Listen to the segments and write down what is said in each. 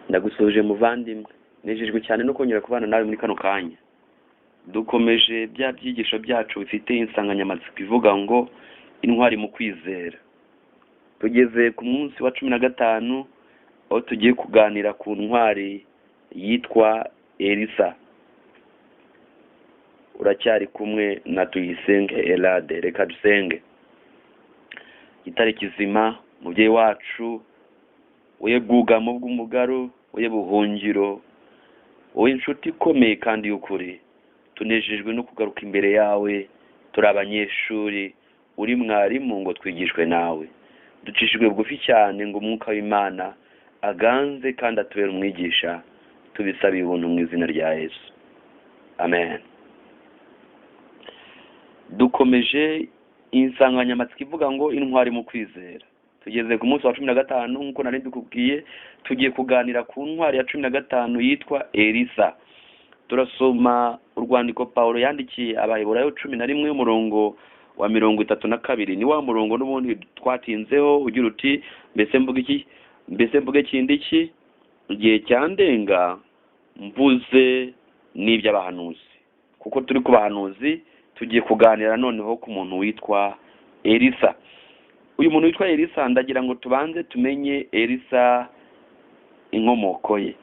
ndagusoje muvandimwe, nejejwe cyane no kongera kubana nawe muri kano kanya. Dukomeje bya byigisho byacu bifite insanganyamatsiko ivuga ngo intwari mu kwizera. Tugeze ku munsi wa 15 aho tugiye kuganira ku ntwari yitwa Elisa. Uracyari kumwe na Tuyisenge Elade. Reka dusenge. Gitare kizima, mubyeyi wacu, wowe bwugamo bw'umugaro, wowe buhungiro, wowe inshuti ikomeye kandi y'ukuri, tunejejwe no kugaruka imbere yawe. Turi abanyeshuri, uri mwarimu ngo twigishwe nawe. Ducishijwe bugufi cyane ngo umwuka w'Imana aganze kandi atubere umwigisha. Tubisabiye ubuntu mu izina rya Yesu, amen. Dukomeje insanganyamatsiko ivuga ngo intwari mu kwizera. Tugeze ku munsi wa 15 nkuko nari ndikubwiye, tugiye kuganira ku ntwari ya 15 yitwa Elisa. Turasoma urwandiko Paulo yandikiye Abaheburayo 11 umurongo wa 32. Ni wa murongo n'ubundi twatinzeho ugira uti mbese mvuge kindi iki, igihe cyandenga mvuze n'iby'abahanuzi. Kuko turi ku bahanuzi, tugiye kuganira noneho ku muntu witwa Elisa. Uyu muntu witwa Elisa ndagira ngo tubanze tumenye Elisa inkomoko ye.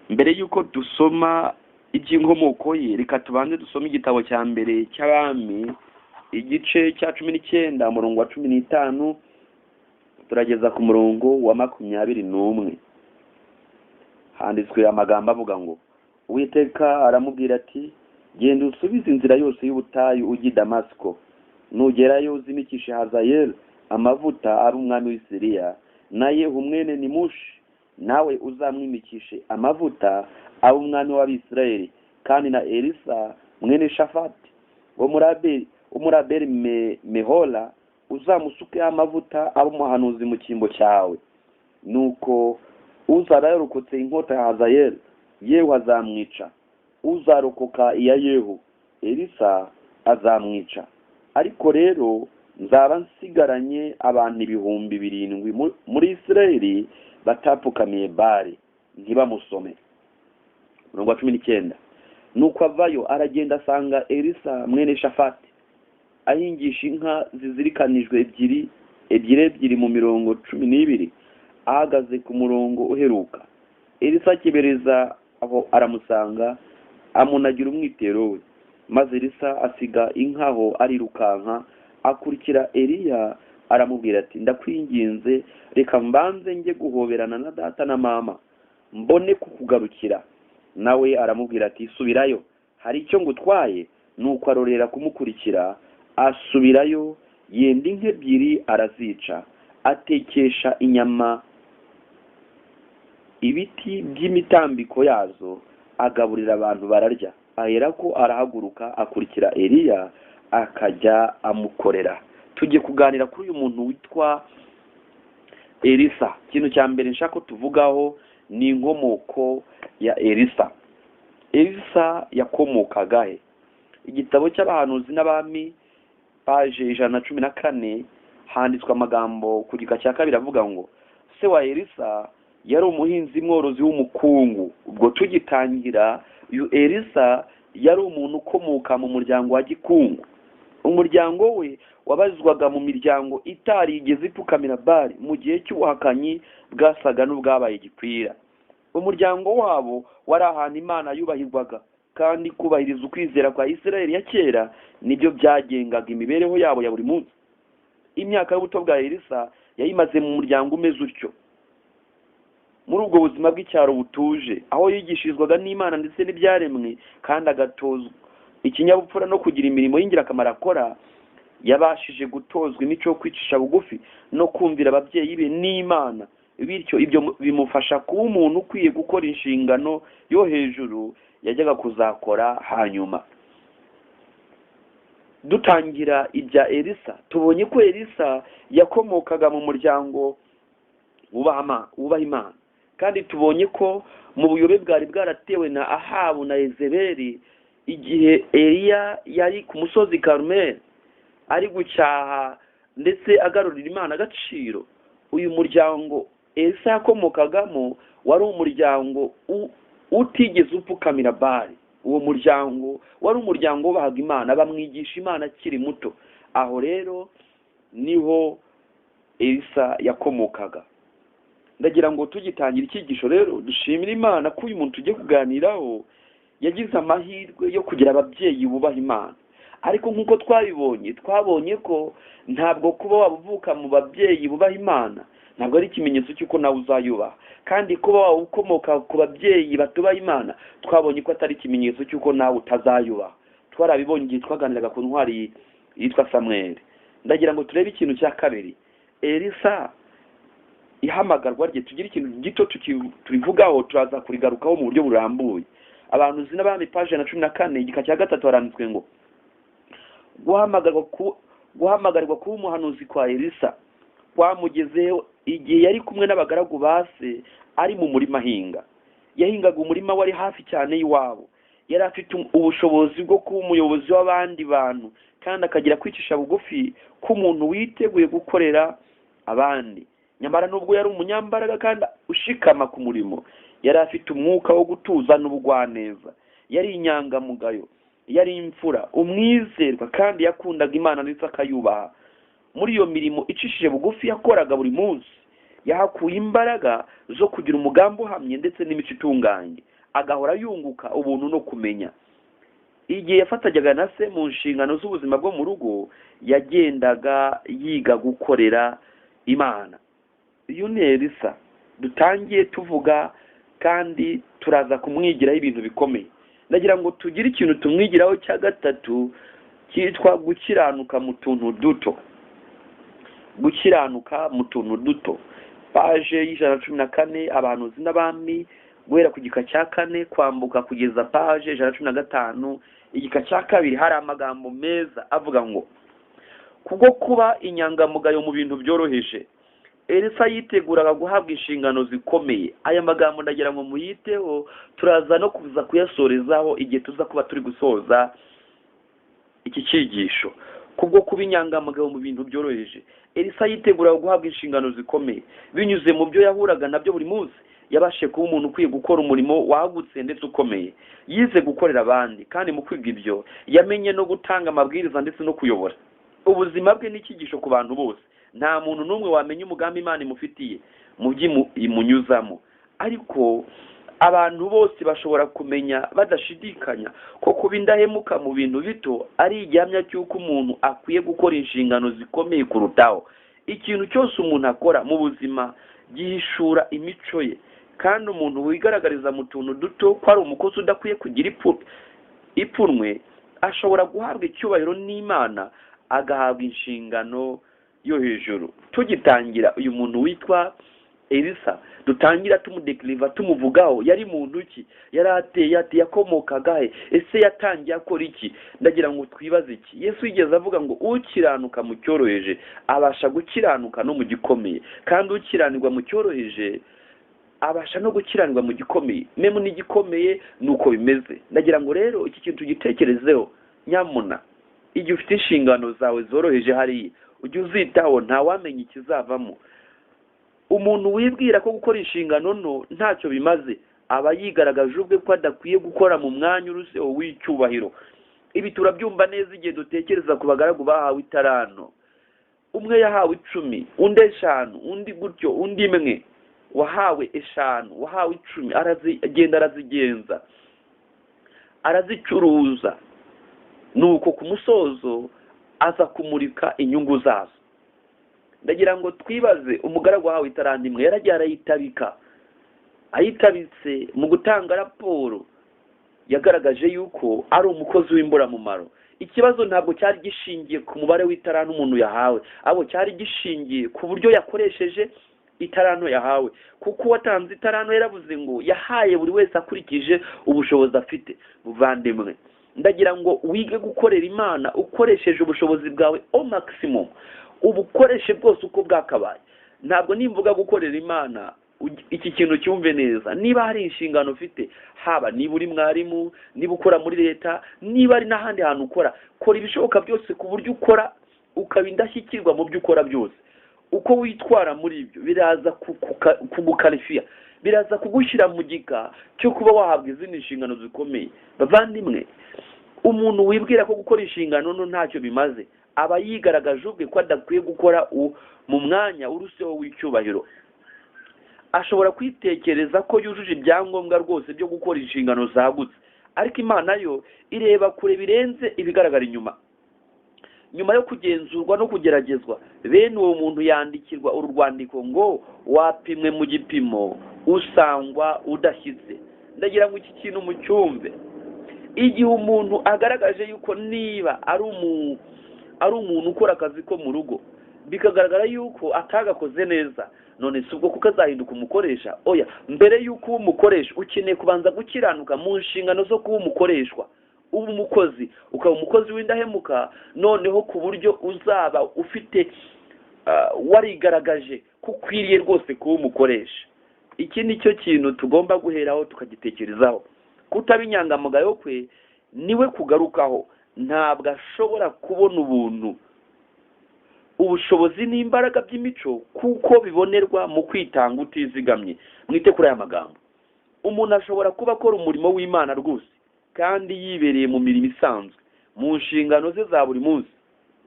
Mbere yuko dusoma iby'inkomoko ye, reka tubanze dusome igitabo cya mbere cy'Abami, igice cya 19 umurongo wa 15 turageza ku murongo wa 21. Handitswe amagambo avuga ngo Uwiteka aramubwira ati, genda usubize inzira yose y'ubutayu ujya i Damasiko, nugerayo uzimikishe Hazayeli amavuta ari umwami w'i Siriya, na Yehu mwene Nimushi nawe uzamwimikishe amavuta ari umwami w'Abisirayeli, kandi na Elisa mwene Shafati wo muri Abeli Mehola uzamusuke amavuta ari umuhanuzi mu cyimbo cyawe. Nuko uzararokotse inkota ya Hazayeli, Yehu azamwica. Uzarokoka iya Yehu, Elisa azamwica. Ariko rero nzaba nsigaranye abantu 7,000 muri Isirayeli batapfukamiye Bali ntibamusome. Umurongo wa 19. Nuko avayo aragenda asanga Elisa mwene Shafati ahingisha inka zizirikanijwe ebyiri mu mirongo 12, ahagaze ku murongo uheruka. Elisa akibereza aho aramusanga, amunagira umwitero we. Maze Elisa asiga inkaho arirukanka akurikira Eliya, aramubwira ati, ndakwinginze reka mbanze njye guhoberana na data na mama mbone kukugarukira. Nawe aramubwira ati, subirayo, hari icyo ngutwaye. Nuko arorera kumukurikira, asubirayo, yenda inka 2 arazica, atekesha inyama ibiti by'imitambiko yazo, agaburira abantu bararya. Aherako arahaguruka akurikira Eliya akajya amukorera. Tugiye kuganira kuri uyu muntu witwa Elisa. Ikintu cya mbere nshaka ko tuvugaho ni inkomoko ya Elisa. Elisa yakomokaga he? Igitabo cy'Abahanuzi n'Abami page 114 handitswe amagambo ku gika cya 2 avuga ngo se wa Elisa yari umuhinzi mworozi w'umukungu. Ubwo tugitangira, uyu Elisa yari umuntu ukomoka mu muryango wa gikungu. Umuryango we wabazwaga mu miryango itarigeze ipfukamira Bali mu gihe cy'ubuhakanyi bwasaga n'ubwabaye gikwira. Umuryango wabo wari ahantu Imana yubahirwaga, kandi kubahiriza ukwizera kwa Isirayeli ya kera nibyo byagengaga imibereho yabo ya buri munsi. Imyaka y'ubuto bwa Elisa yayimaze mu muryango umeze utyo, muri ubwo buzima bw'icyaro butuje, aho yigishirizwaga n'Imana ndetse n'ibyaremwe, kandi agatozwa ikinyabupfura no kugira imirimo y'ingirakamaro akora. Yabashije gutozwa imico yo kwicisha bugufi no kumvira ababyeyi be n'Imana, bityo ibyo bimufasha kuba umuntu ukwiye gukora inshingano yo hejuru yajyaga kuzakora hanyuma. Dutangira ibya Elisa, tubonye ko Elisa yakomokaga mu muryango wubaha Imana, kandi tubonye ko mu buyobe bwari bwaratewe na Ahabu na Yezebeli igihe Eliya yari ku musozi Karumeli ari gucyaha ndetse agarurira Imana agaciro. Uyu muryango Elisa yakomokagamo wari umuryango utigeze upfukamira Bali. Uwo muryango wari umuryango wubahaga Imana, bamwigisha Imana akiri muto. Aho rero niho Elisa yakomokaga. Ndagira ngo tugitangira icyigisho rero dushimira Imana ko uyu muntu tugiye kuganiraho yagize amahirwe yo kugira ababyeyi bubaha Imana. Ariko nk'uko twabonye ko ntabwo kuba wabuvuka mu babyeyi bubaha Imana ntabwo ari ikimenyetso cy'uko nawe uzayubaha, kandi kuba waba ukomoka ku babyeyi batubaha Imana twabonye ko atari ikimenyetso cy'uko nawe utazayubaha. Twarabibonye igihe twaganiraga ku ntwari yitwa Samweli. Ndagira ngo turebe ikintu cya kabiri, Elisa ihamagarwa rye. Tugira ikintu gito turivugaho, turaza kurigarukaho mu buryo burambuye. Abantu zina bami page na 14 igika cya gatatu haranditswe ngo guhamagarwa kuba umuhanuzi kwa Elisa kwamugezeho igihe yari kumwe n'abagaragu base ari mu murima ahinga. Yahingaga umurima wari hafi cyane y'iwabo. Yari afite ubushobozi bwo kuba umuyobozi w'abandi bantu, kandi akagira kwicisha bugufi k'umuntu witeguye gukorera abandi. Nyamara nubwo yari umunyambaraga kandi ushikama ku murimo, yari afite umwuka wo gutuza n'ubugwaneza. Yari inyangamugayo, yari imfura, umwizerwa, kandi yakundaga Imana ndetse akayubaha. Muri iyo mirimo icishije bugufi yakoraga buri munsi, yahakuye imbaraga zo kugira umugambi uhamye ndetse n'imico itunganye, agahora yunguka ubuntu no kumenya. Igihe yafatajyaga na se mu nshingano z'ubuzima bwo mu rugo, yagendaga yiga gukorera Imana. Uyu ni Elisa dutangiye tuvuga, kandi turaza kumwigiraho ibintu bikomeye. Ndagira ngo tugire ikintu tumwigiraho cya gatatu cyitwa gukiranuka mu tuntu duto. Gukiranuka mu tuntu duto, page y'114 abantu zina bami, guhera ku gika cya 4 kwambuka kugeza page 115 igika cya 2 hari amagambo meza avuga ngo kubwo kuba inyangamugayo mu bintu byoroheje Elisa yiteguraga guhabwa inshingano zikomeye. Aya magambo ndagira ngo muyiteho, turaza no kuza kuyasorezaho igihe tuza kuba turi gusoza iki cyigisho. Kubwo kuba inyangamugayo mu bintu byoroheje Elisa yiteguraga guhabwa inshingano zikomeye. Binyuze mu byo yahuraga nabyo buri munsi, yabashe kuba umuntu ukwiye gukora umurimo wagutse ndetse ukomeye. Yize gukorera abandi, kandi mu kwiga ibyo yamenye no gutanga amabwiriza ndetse no kuyobora. Ubuzima bwe n'icyigisho ku bantu bose. Nta muntu n'umwe wamenya umugambi Imana imufitiye mu by'imunyuzamo, ariko abantu bose bashobora kumenya badashidikanya ko kuba indahemuka mu bintu bito ari igihamya cy'uko umuntu akwiye gukora inshingano zikomeye kurutaho. Ikintu cyose umuntu akora mu buzima gihishura imico ye, kandi umuntu wigaragariza mu tuntu duto ko ari umukozi udakwiye kugira ipfunwe ashobora guhabwa icyubahiro n'Imana, agahabwa inshingano yo hejuru. Tugitangira uyu muntu witwa Elisa, dutangira tumudekliva tumuvugaho. Yari muntu ki? Yari ateye yakomokaga he? Ese yatangiye akora iki? Ndagira ngo twibaze iki. Yesu yigeze avuga ngo ukiranuka mu cyoroheje abasha gukiranuka no mu gikomeye, kandi ukiranirwa mu cyoroheje abasha no gukiranirwa mu gikomeye. Memu n'igikomeye nuko bimeze. Ndagira ngo rero iki kintu tugitekerezeho. Nyamuna igihe ufite inshingano zawe zoroheje hariya, ujye uzitaho, nta wamenya ikizavamo. Umuntu wibwira ko gukora inshingano nto ntacyo bimaze aba yigaragaje ubwe ko adakwiye gukora mu mwanya uruseho w'icyubahiro. Ibi turabyumva neza igihe dutekereza ku bagaragu bahawe itarano. Umwe yahawe 10, undi 5, undi gutyo, undi 1, wahawe 5, wahawe 10, aragenda arazigenza, arazicuruza, nuko ku musozo aza kumurika inyungu zazo. Ndagira ngo twibaze, umugaragu wahawe itarano imwe yaragiye arayitabika. Ayitabitse mu gutanga raporo yagaragaje yuko ari umukozi w'imburamumaro. Ikibazo ntabwo cyari gishingiye ku mubare w'itarano umuntu yahawe, abo cyari gishingiye ku buryo yakoresheje itarano yahawe. Kuko watanze itarano yaravuze ngo yahaye buri wese akurikije ubushobozi afite. Buvandimwe, ndagira ngo wige gukorera Imana ukoresheje ubushobozi bwawe au maximum, ubukoreshe bwose uko bwakabaye. Ntabwo nimvuga gukorera Imana iki kintu cyumve neza. Niba hari inshingano ufite, haba niba uri mwarimu, niba ukora muri leta, niba ari n'ahandi hantu ukora, kora ibishoboka byose ku buryo ukora ukaba indashyikirwa mu byo ukora byose. uko witwara muri ibyo biraza kugukarifiya, biraza kugushyira mu gika cyo kuba wahabwa izindi nshingano zikomeye. Bavandimwe, umuntu wibwira ko gukora inshingano ntacyo bimaze aba yigaragaje ubwe ko adakwiye gukora mu mwanya uruseho w'icyubahiro. Ashobora kwitekereza ko yujuje ibyangombwa rwose byo gukora inshingano zagutse, ariko Imana yo ireba kure birenze ibigaragara inyuma. Nyuma yo kugenzurwa no kugeragezwa, bene uwo muntu yandikirwa uru rwandiko ngo wapimwe mu gipimo usangwa udashyitse. Ndagira ngo iki kintu mu cyumve. Igihe umuntu agaragaje yuko niba ari umuntu ukora akazi ko mu rugo bikagaragara yuko atagakoze neza, none si ubwo kuko azahinduka umukoresha? Oya, mbere yuko uba umukoresha ukeneye kubanza gukiranuka mu nshingano zo kuba umukoreshwa. Uba umukozi ukaba umukozi w'indahemuka, noneho ku buryo uzaba ufite warigaragaje ko ukwiriye rwose kuba umukoresha. Iki ni cyo kintu tugomba guheraho tukagitekerezaho. Kutaba inyangamugayo kwe niwe kugarukaho. Ntabwo ashobora kubona ubuntu, ubushobozi n'imbaraga by'imico kuko bibonerwa mu kwitanga utizigamye. Mwite kuri aya magambo. Umuntu ashobora kuba akora umurimo w'Imana rwose kandi yibereye mu mirimo isanzwe, mu nshingano ze za buri munsi.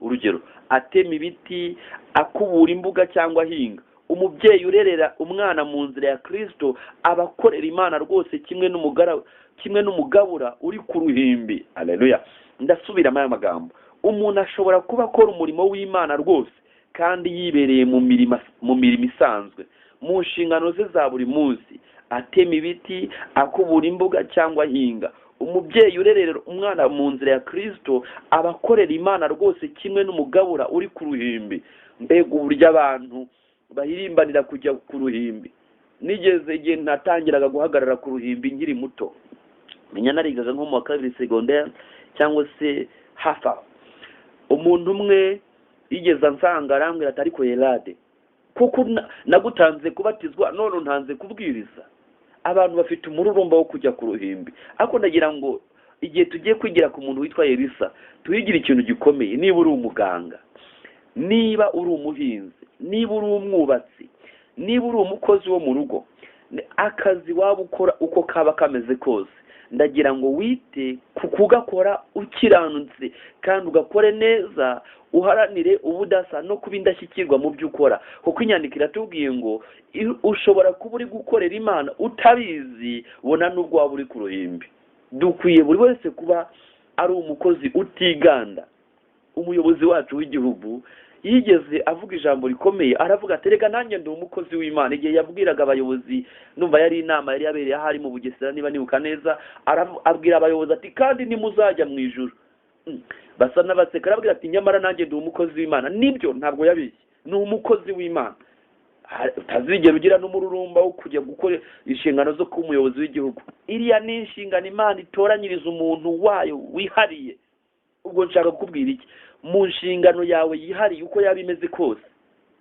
Urugero, atema ibiti, akubura imbuga cyangwa ahinga. Umubyeyi urerera umwana mu nzira ya Kristo aba akorera Imana rwose kimwe n'umugabura uri ku ruhimbi. Haleluya. Ndasubiramo aya magambo. Umuntu ashobora kuba akora umurimo w'Imana rwose kandi yibereye mu mirimo isanzwe, mu nshingano ze za buri munsi. Atema ibiti, akubura imbuga cyangwa ahinga. Umubyeyi urerera umwana mu nzira ya Kristo aba akorera Imana rwose kimwe n'umugabura uri ku ruhimbi. Mbega uburyo abantu bahirimbanira kujya ku ruhimbi. Nigeze igihe natangiraga guhagarara ku ruhimbi nkiri muto, menya narigaga nko mu wa kabiri secondaire cyangwa se hafa. Umuntu umwe yigeze ansanga arambwira ati ariko Yerade, kuko nagutanze kubatizwa none ntanze kubwiriza. Abantu bafite umururumba wo kujya ku ruhimbi. Ariko ndagira ngo igihe tugiye kwigira ku muntu witwa Elisa, tuyigira ikintu gikomeye. Niba uri umuganga, niba uri umuhinzi, niba uri umwubatsi, niba uri umukozi wo mu rugo, akazi waba ukora uko kaba kameze kose, ndagira ngo wite ku kugakora ukiranutse kandi ugakore neza, uharanire ubudasa no kuba indashyikirwa mu byo ukora. Kuko inyandiko iratubwiye ngo ushobora kuba uri gukorera Imana utabizi, bona n'ubwo waba uri ku ruhimbi. Dukwiye buri wese kuba ari umukozi utiganda. Umuyobozi wacu w'igihugu yigeze avuga ijambo rikomeye, aravuga ati rega nanjye ndi umukozi w'Imana. Igihe yabwiraga abayobozi, numva yari inama yari yabereye ahari mu Bugesera niba nibuka neza, abwira abayobozi ati kandi nimuzajya mu ijuru. Basa n'abaseka, arabwira ati nyamara nanjye ndi umukozi w'Imana. Nibyo, ntabwo yabishye, ni umukozi w'Imana. Utazigera ugira n'umururumba wo kujya gukora inshingano zo kuba umuyobozi w'igihugu. Iriya ni inshingano Imana itoranyiriza umuntu wayo wihariye. Ubwo nshaka kukubwira iki? Mu nshingano yawe yihariye uko yaba imeze kose,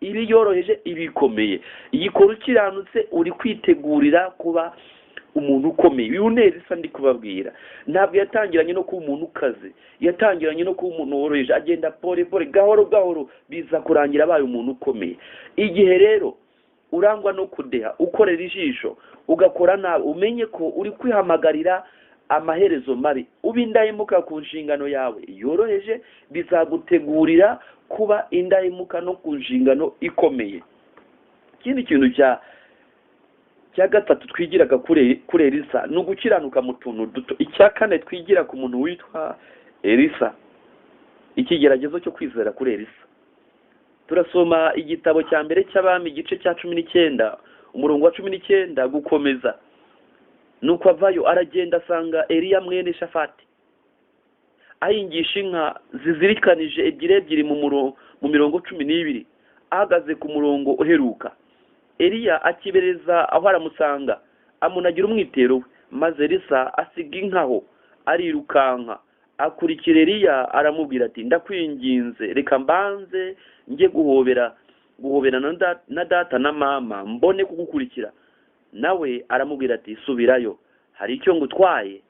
ibi yoroheje ibikomeye, igikora ukiranutse, uri kwitegurira kuba umuntu ukomeye. Uyu Elisa ndi kubabwira ntabwo yatangiranye no kuba umuntu ukaze, yatangiranye no kuba umuntu woroheje, agenda pole pole, gahoro gahoro, biza kurangira abaye umuntu ukomeye. Igihe rero urangwa no kudeha, ukorera ijisho, ugakora nabi, umenye ko uri kwihamagarira amaherezo mabi. Uba indahemuka ku nshingano yawe yoroheje, bizagutegurira kuba indahemuka no ku nshingano ikomeye. Ikindi kintu cya gatatu twigiraga kuri Elisa ni ugukiranuka mu tuntu duto. Icya kane twigira ku muntu witwa Elisa, ikigeragezo cyo kwizera kuri Elisa. Turasoma igitabo cya mbere cy'Abami igice cya 19 umurongo wa 19 gukomeza. Nuko avayo aragenda asanga Eliya mwene Shafati ahingisha inka zizirikanije ebyiri mu mirongo 12, ahagaze ku murongo uheruka. Eliya akibereza aho aramusanga, amunagira umwitero we, maze Elisa asiga inkaho arirukanka akurikira Eliya, aramubwira ati ndakwinginze reka mbanze njye guhoberana na data na mama mbone kugukurikira. Nawe aramubwira ati subirayo, hari icyo ngutwaye.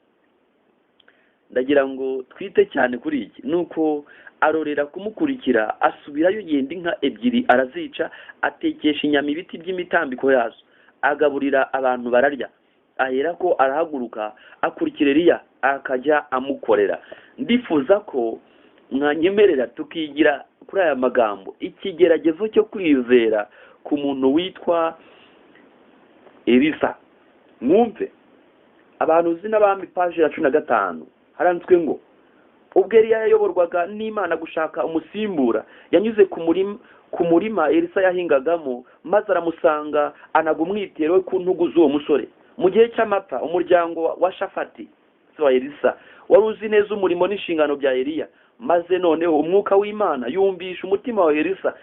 ndagira ngo twite cyane kuri iki nuko arorera kumukurikira asubirayo yenda inka ebyiri arazica atekesha inyama ibiti by'imitambiko yazo agaburira abantu bararya ahera ko arahaguruka akurikira Eliya akajya amukorera. Ndifuza ko mwanyemerera tukigira kuri aya magambo ikigeragezo cyo kwizera ku muntu witwa Elisa. Mwumve abantu zina bami page ya 15 haranditswe ngo ubwo Eliya yayoborwaga n'Imana gushaka umusimbura yanyuze ku murima Elisa yahingagamo maze aramusanga anaga umwitero we ku ntugu z'uwo musore. Mu gihe cy'amapfa umuryango wa Shafati so Elisa wari uzi neza umurimo n'inshingano bya Eliya, maze noneho umwuka w'Imana yumvisha umutima wa Elisa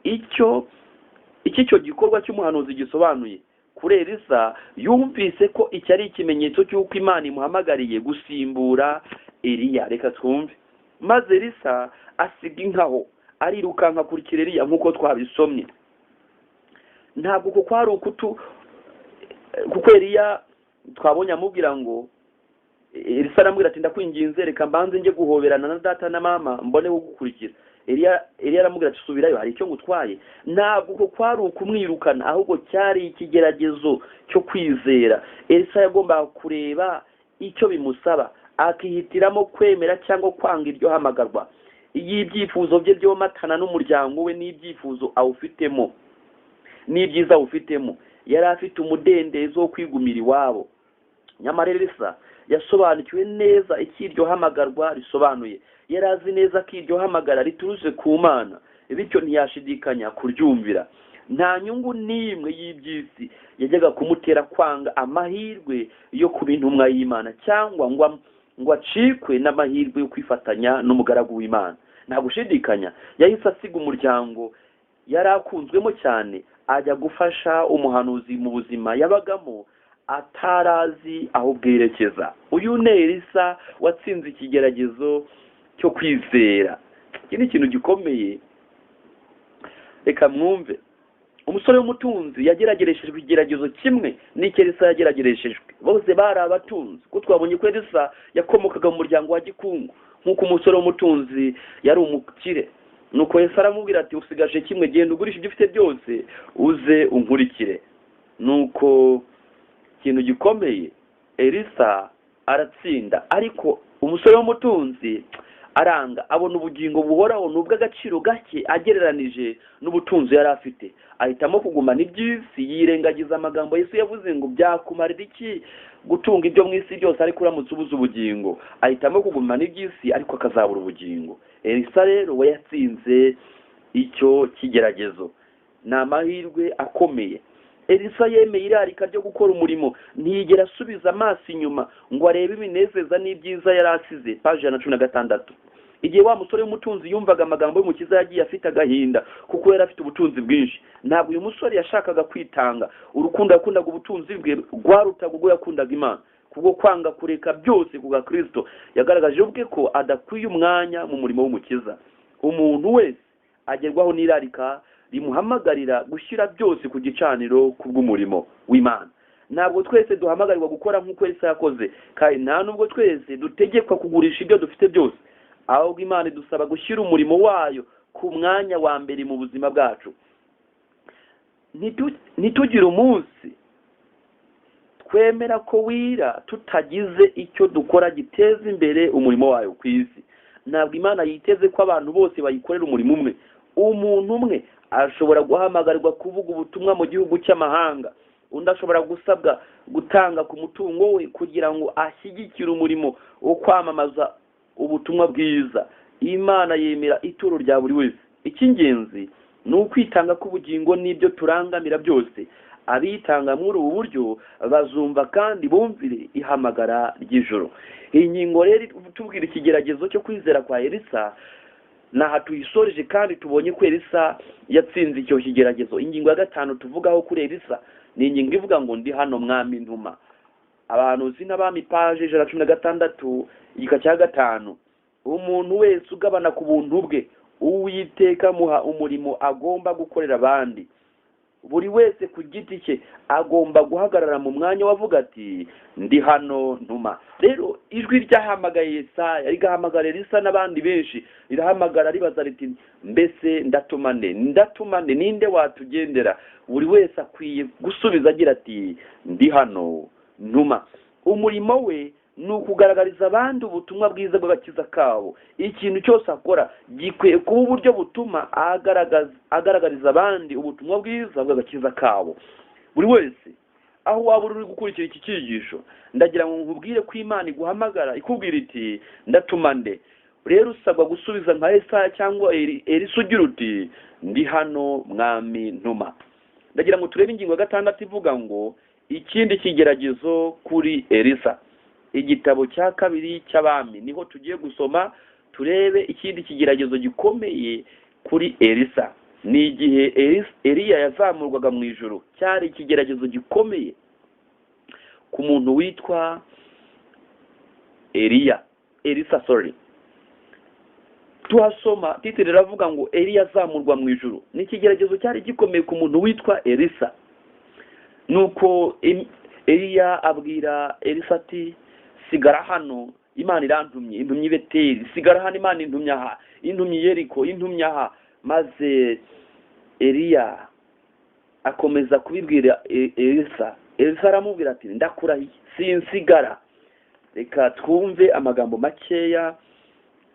icyo gikorwa cy'umuhanuzi gisobanuye. Kuri Elisa yumvise ko iki ari ikimenyetso cy'uko Imana imuhamagariye gusimbura Eliya. Reka twumve. Maze Elisa asiga inkaho arirukanka kurikira Eliya nk'uko twabisomye. Ntabwo ko kwari kuko Eliya twabonye amubwira ngo Elisa aramubwira ati ndakwinginze reka mbanze nje guhoberana na data na mama mbone gukurikira. Eliya aramubwira ati subirayo hari icyo ngutwaye. Ntabwo ko kwari ukumwirukana ahubwo cyari ikigeragezo cyo kwizera. Elisa yagomba kureba icyo bimusaba akihitiramo kwemera cyangwa kwanga iryo hamagarwa. Ibyifuzo bye byomatana n'umuryango we n'ibyifuzo awufitemo n'ibyiza awufitemo. Yari afite umudendezo wo kwigumira iwabo. Nyamara Elisa yasobanukiwe neza ikiryo hamagarwa risobanuye. Yari azi neza ko iryo hamagara riturutse ku Mana, bityo ntiyashidikanya kuryumvira. Nta nyungu n'imwe y'ibyisi yajyaga kumutera kwanga amahirwe yo kuba intumwa y'Imana cyangwa ngo acikwe n'amahirwe yo kwifatanya n'umugaragu w'Imana. Nta gushidikanya yahise asiga umuryango yari akunzwemo cyane ajya gufasha umuhanuzi mu buzima yabagamo atarazi aho bwerekeza. Uyu ni Elisa watsinze ikigeragezo cyo kwizera. Iki ni ikintu gikomeye. Reka mwumve. Umusore w'umutunzi yageragereshejwe ikigeragezo kimwe n'icyo Elisa yageragereshejwe. Bose bari abatunzi. Ko twabonye ko Elisa yakomokaga mu muryango wa gikungu nk'uko umusore w'umutunzi yari umukire. Nuko Yesu aramubwira ati usigaje kimwe, genda ugurisha ibyo ufite byose uze unkurikire. Nuko ikintu gikomeye Elisa aratsinda, ariko umusore w'umutunzi aranga, abona ubugingo buhoraho nubwo agaciro gake agereranije n'ubutunzi yari afite. Ahitamo kugumana iby'isi yirengagiza amagambo Yesu yavuze ngo byakumarira iki gutunga ibyo mu isi byose ariko uramutse ubuze ubugingo. Ahitamo kugumana iby'isi ariko akazabura ubugingo. Elisa rero we yatsinze icyo kigeragezo. Ni amahirwe akomeye. Elisa yemeye irarika ryo gukora umurimo, ntiyigera asubiza amaso inyuma ngo arebe ibinezeza n'ibyiza yari asize. Page ya 16. Igihe wa musore w'umutunzi yumvaga amagambo y'Umukiza yagiye afite agahinda kuko yari afite ubutunzi bwinshi. Ntabwo uyu musore yashakaga kwitanga. Urukundo yakundaga ubutunzi bwe rwarutaga ubwo yakundaga Imana. Kubwo kwanga kureka byose kuga Kristo yagaragaje ubwe ko adakwiye umwanya mu murimo w'Umukiza. Umuntu wese agerwaho n'irarika rimuhamagarira gushyira byose ku gicaniro kubw'umurimo w'Imana. Ntabwo twese duhamagarirwa gukora nk'uko Elisa yakoze, kandi nta nubwo twese dutegekwa kugurisha ibyo dufite byose. Ahubwo Imana idusaba gushyira umurimo wayo ku mwanya wa mbere mu buzima bwacu. Ntitugire umunsi twemera ko wira tutagize icyo dukora giteza imbere umurimo wayo ku isi. Ntabwo Imana yiteze ko abantu bose bayikorera umurimo umwe. Umuntu umwe ashobora guhamagarirwa kuvuga ubutumwa mu gihugu cy'amahanga, undi ashobora gusabwa gutanga ku mutungo we kugira ngo ashyigikire umurimo wo kwamamaza ubutumwa bwiza. Imana yemera ituro rya buri wese. Icy'ingenzi ni ukwitanga k'ubugingo n'ibyo turangamira byose. Abitanga muri ubu buryo bazumva kandi bumvire ihamagara ry'ijoro. Iyi ngingo rero tubwira ikigeragezo cyo kwizera kwa Elisa naha tuyisoreje, kandi tubonye ko Elisa yatsinze icyo kigeragezo. Ingingo ya 5 tuvugaho kuri Elisa ni ingingo ivuga ngo ndi hano mwami ntuma. Abantu n'abami page 116 igika cya 5. Umuntu wese ugabana ku buntu bwe Uwiteka muha umurimo agomba gukorera abandi. buri wese ku giti cye agomba guhagarara mu mwanya wavuga ati ndi hano ntuma. Rero ijwi ryahamagaye Yesaya rigahamagara Elisa n'abandi benshi, rirahamagara ribaza riti mbese ndatumane ninde watugendera? Buri wese akwiye gusubiza agira ati ndi hano ntuma. Umurimo we ni ukugaragariza abandi ubutumwa bwiza bw'agakiza kabo. Ikintu cyose akora gikwiye kuba uburyo butuma agaragariza abandi ubutumwa bwiza bw'agakiza kabo. Buri wese aho waba uri gukurikira iki cyigisho, ndagira ngo nkubwire ko Imana iguhamagara ikubwira iti ndatumande. Rero usabwa gusubiza nka Yesaya cyangwa Elisa ugira uti ndi hano mwami ntuma. Ndagira ngo turebe ingingo ya 6 ivuga ngo ikindi kigeragezo kuri Elisa. Igitabo cya 2 cy'Abami niho tugiye gusoma turebe ikindi kigeragezo gikomeye kuri Elisa. Ni igihe Eliya yazamurwaga mu ijuru, cyari ikigeragezo gikomeye ku muntu witwa Elisa. Tuhasoma titire ravuga ngo Eliya azamurwa mu ijuru. Ni ikigeragezo cyari gikomeye ku muntu witwa Elisa. Nuko Eliya abwira Elisa ati sigara hano, Imana irantumye, intumye Beteli. Sigara hano, Imana intumye aha, intumye Yeriko, intumye aha. Maze Eliya akomeza kubibwira Elisa. Elisa aramubwira ati ndakurahiye sinsigara. Reka twumve amagambo makeya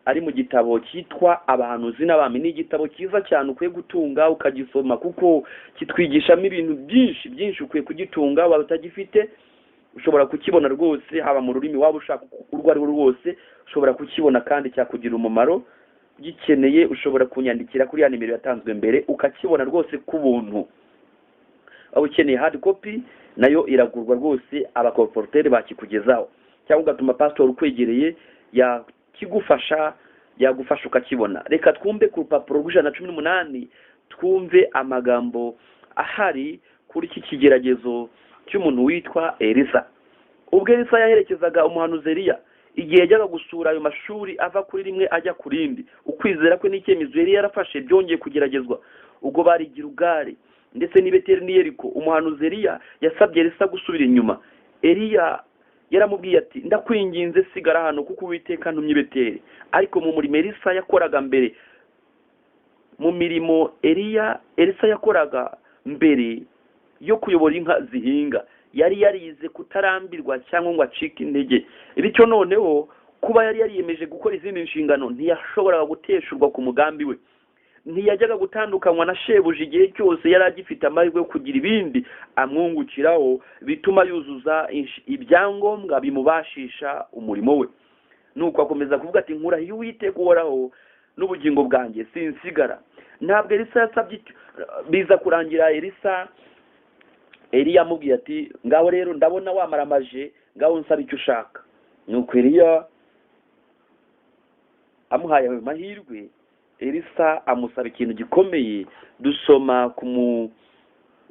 ari mu gitabo cyitwa Abahanuzi n'Abami. Ni igitabo cyiza cyane ukwiye gutunga ukagisoma, kuko kitwigishamo ibintu byinshi ukwiye kugitunga. Waba utagifite ushobora kukibona rwose, haba mu rurimi waba ushaka urwo ari rwo rwose ushobora kukibona, kandi cyakugira umumaro. Gikeneye ushobora kunyandikira kuri ya nimero yatanzwe mbere ukakibona rwose ku buntu. Abo ukeneye hard copy nayo iragurwa rwose, abakorporteri bakikugezaho, cyangwa ugatuma pastor ukwegereye yakigufasha, yagufasha ukakibona. Reka twumve ku rupapuro rw'118 twumve amagambo ahari kuri iki kigeragezo cy'umuntu witwa Elisa. Ubwo Elisa yaherekezaga umuhanuzi Eliya, igihe yajyaga gusura ayo mashuri ava kuri rimwe ajya ku rindi, ukwizera kwe n'icyemezo Eliya yarafashe byongeye kugeragezwa. Ubwo bari Gilugari ndetse n'i Beteli n'i Yeriko, umuhanuzi Eliya yasabye Elisa gusubira inyuma. Eliya yaramubwiye ati ndakwinginze sigara hano, kuko Uwiteka ntumye Beteli. Ariko mu murimo Elisa yakoraga mbere, mu mirimo Elisa yakoraga mbere yo kuyobora inka zihinga, yari yarize kutarambirwa cyangwa ngo acike intege. Bityo noneho kuba yari yariyemeje gukora izindi nshingano, ntiyashoboraga guteshurwa ku mugambi we. Ntiyajyaga gutandukanywa na shebuja igihe cyose yari agifite amahirwe yo kugira ibindi amwungukiraho bituma yuzuza ibyangombwa bimubashisha umurimo we. Nuko akomeza kuvuga ati nkurahiye Uwiteka uhoraho n'ubugingo bwanjye sinsigara. Ntabwo Elisa yasabye, biza kurangira Eliya amubwiye ati ngaho rero ndabona wamaramaje, ngaho nsaba icyo ushaka. Nuko Eliya amuhaye ayo mahirwe, Elisa amusaba ikintu gikomeye. Dusoma ku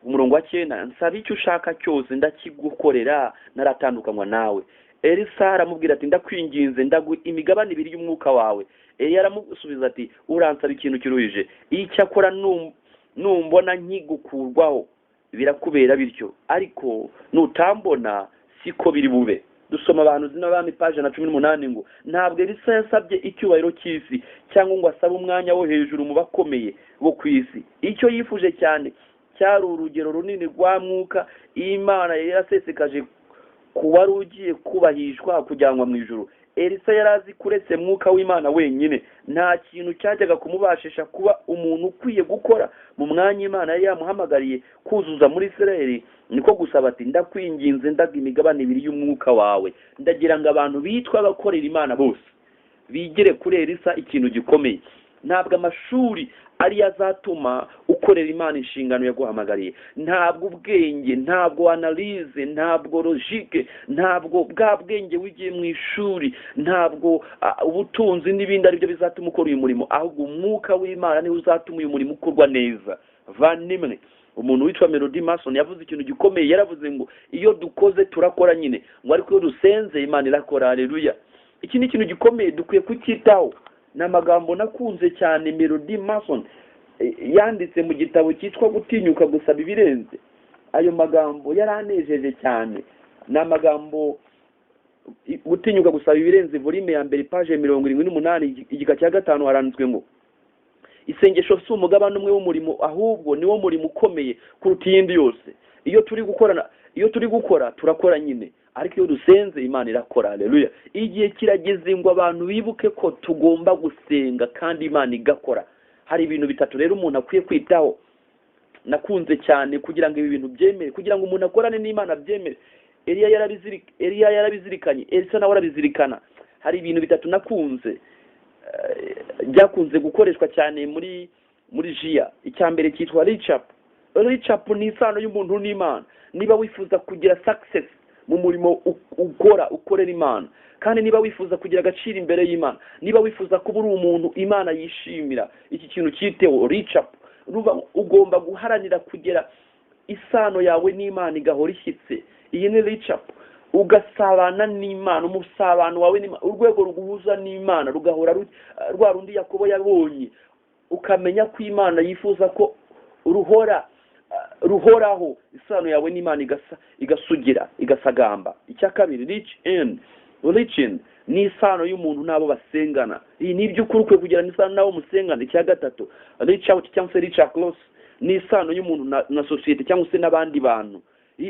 murongo wa 9, nsaba icyo ushaka cyose ndakigukorera, naratandukanywa nawe. Elisa aramubwira ati ndakwinginze ndagu imigabane 2 y'umwuka wawe. Eliya aramusubiza ati uransaba ikintu kiruhije, icyo akora numbona nkigukurwaho birakubera bityo, ariko nutambona siko biri bube. Dusoma Abahanuzi n'Abami page 18 ngo ntabwo Elisa yasabye icyubahiro cy'isi cyangwa ngo asabe umwanya wo hejuru mu bakomeye bo ku isi. Icyo yifuje cyane cyari urugero runini rwa mwuka Imana yarasesekaje ku wari ugiye kubahishwa kujyanwa mu ijuru. Elisa yarazi kuretse mwuka w'Imana wenyine nta kintu cyajyaga kumubashisha kuba umuntu ukwiye gukora mu mwanya Imana yari yamuhamagariye kuzuza muri Isirayeli. Niko gusaba ati ndakwinginze ndaga imigabane 2 y'umwuka wawe. Ndagira ngo abantu bitwa abakorera Imana bose bigire kuri Elisa ikintu gikomeye. Ntabwo amashuri ari azatuma ukorera Imana inshingano yaguhamagariye, ntabwo ubwenge, ntabwo analyse, ntabwo logique, ntabwo bwa bwenge wigiye mu ishuri, ntabwo ubutunzi n'ibindi ari byo bizatuma ukora uyu murimo, ahubwo umwuka w'Imana niwe uzatuma uyu murimo ukorwa neza. Vanimwe umuntu witwa Melody Mason yavuze ikintu gikomeye, yaravuze ngo iyo dukoze turakora nyine, ngo ariko iyo dusenze Imana irakora. Haleluya. Iki ni ikintu gikomeye dukwiye kucyitaho. N'amagambo nakunze cyane Melody Mason yanditse mu gitabo cyitwa gutinyuka gusaba ibirenze. Ayo magambo yaranejeje cyane. Ni amagambo gutinyuka gusaba ibirenze volume ya mbere page 78 igika cya 5 haranditswe ngo isengesho si umugabane umwe w'umurimo ahubwo niwo murimo ukomeye kuruta iyindi yose. Iyo turi gukora turakora nyine, ariko iyo dusenze Imana irakora. Haleluya. Igihe kirageze ngo abantu bibuke ko tugomba gusenga kandi Imana igakora. Hari ibintu bitatu rero umuntu akwiye kwitaho nakunze cyane kugira ngo ibi bintu byemere, kugira ngo umuntu akorane n'Imana byemere. Eliya yarabizirikanye, Elisa nawe arabizirikana. Hari ibintu bitatu nakunze byakunze gukoreshwa cyane muri Jia. Icyambere cyitwa Richap ni isano y'umuntu n'Imana. Niba wifuza kugira success mu murimo ukorera Imana, kandi niba wifuza kugira agaciro imbere y'Imana, niba wifuza kuba uri umuntu Imana yishimira, iki kintu cyiteho Richap. Ugomba guharanira kugera isano yawe n'Imana igahora ishyitse. Iyi ni Richap. Ugasabana n'Imana, umusabano wawe n'Imana, urwego ruguhuza n'Imana rugahora rwa rundi Yakobo yabonye. Ukamenya ko Imana yifuza ko ruhoraho, isano yawe n'Imana igasugira, igasagamba. Icya kabiri Richin ni isano y'umuntu nabo basengana. Iyi ni iby'ukuri ukwiye kugira n'isano nabo musengana. Icya gatatu reach out cyangwa se reach close ni isano y'umuntu na society cyangwa se n'abandi bantu.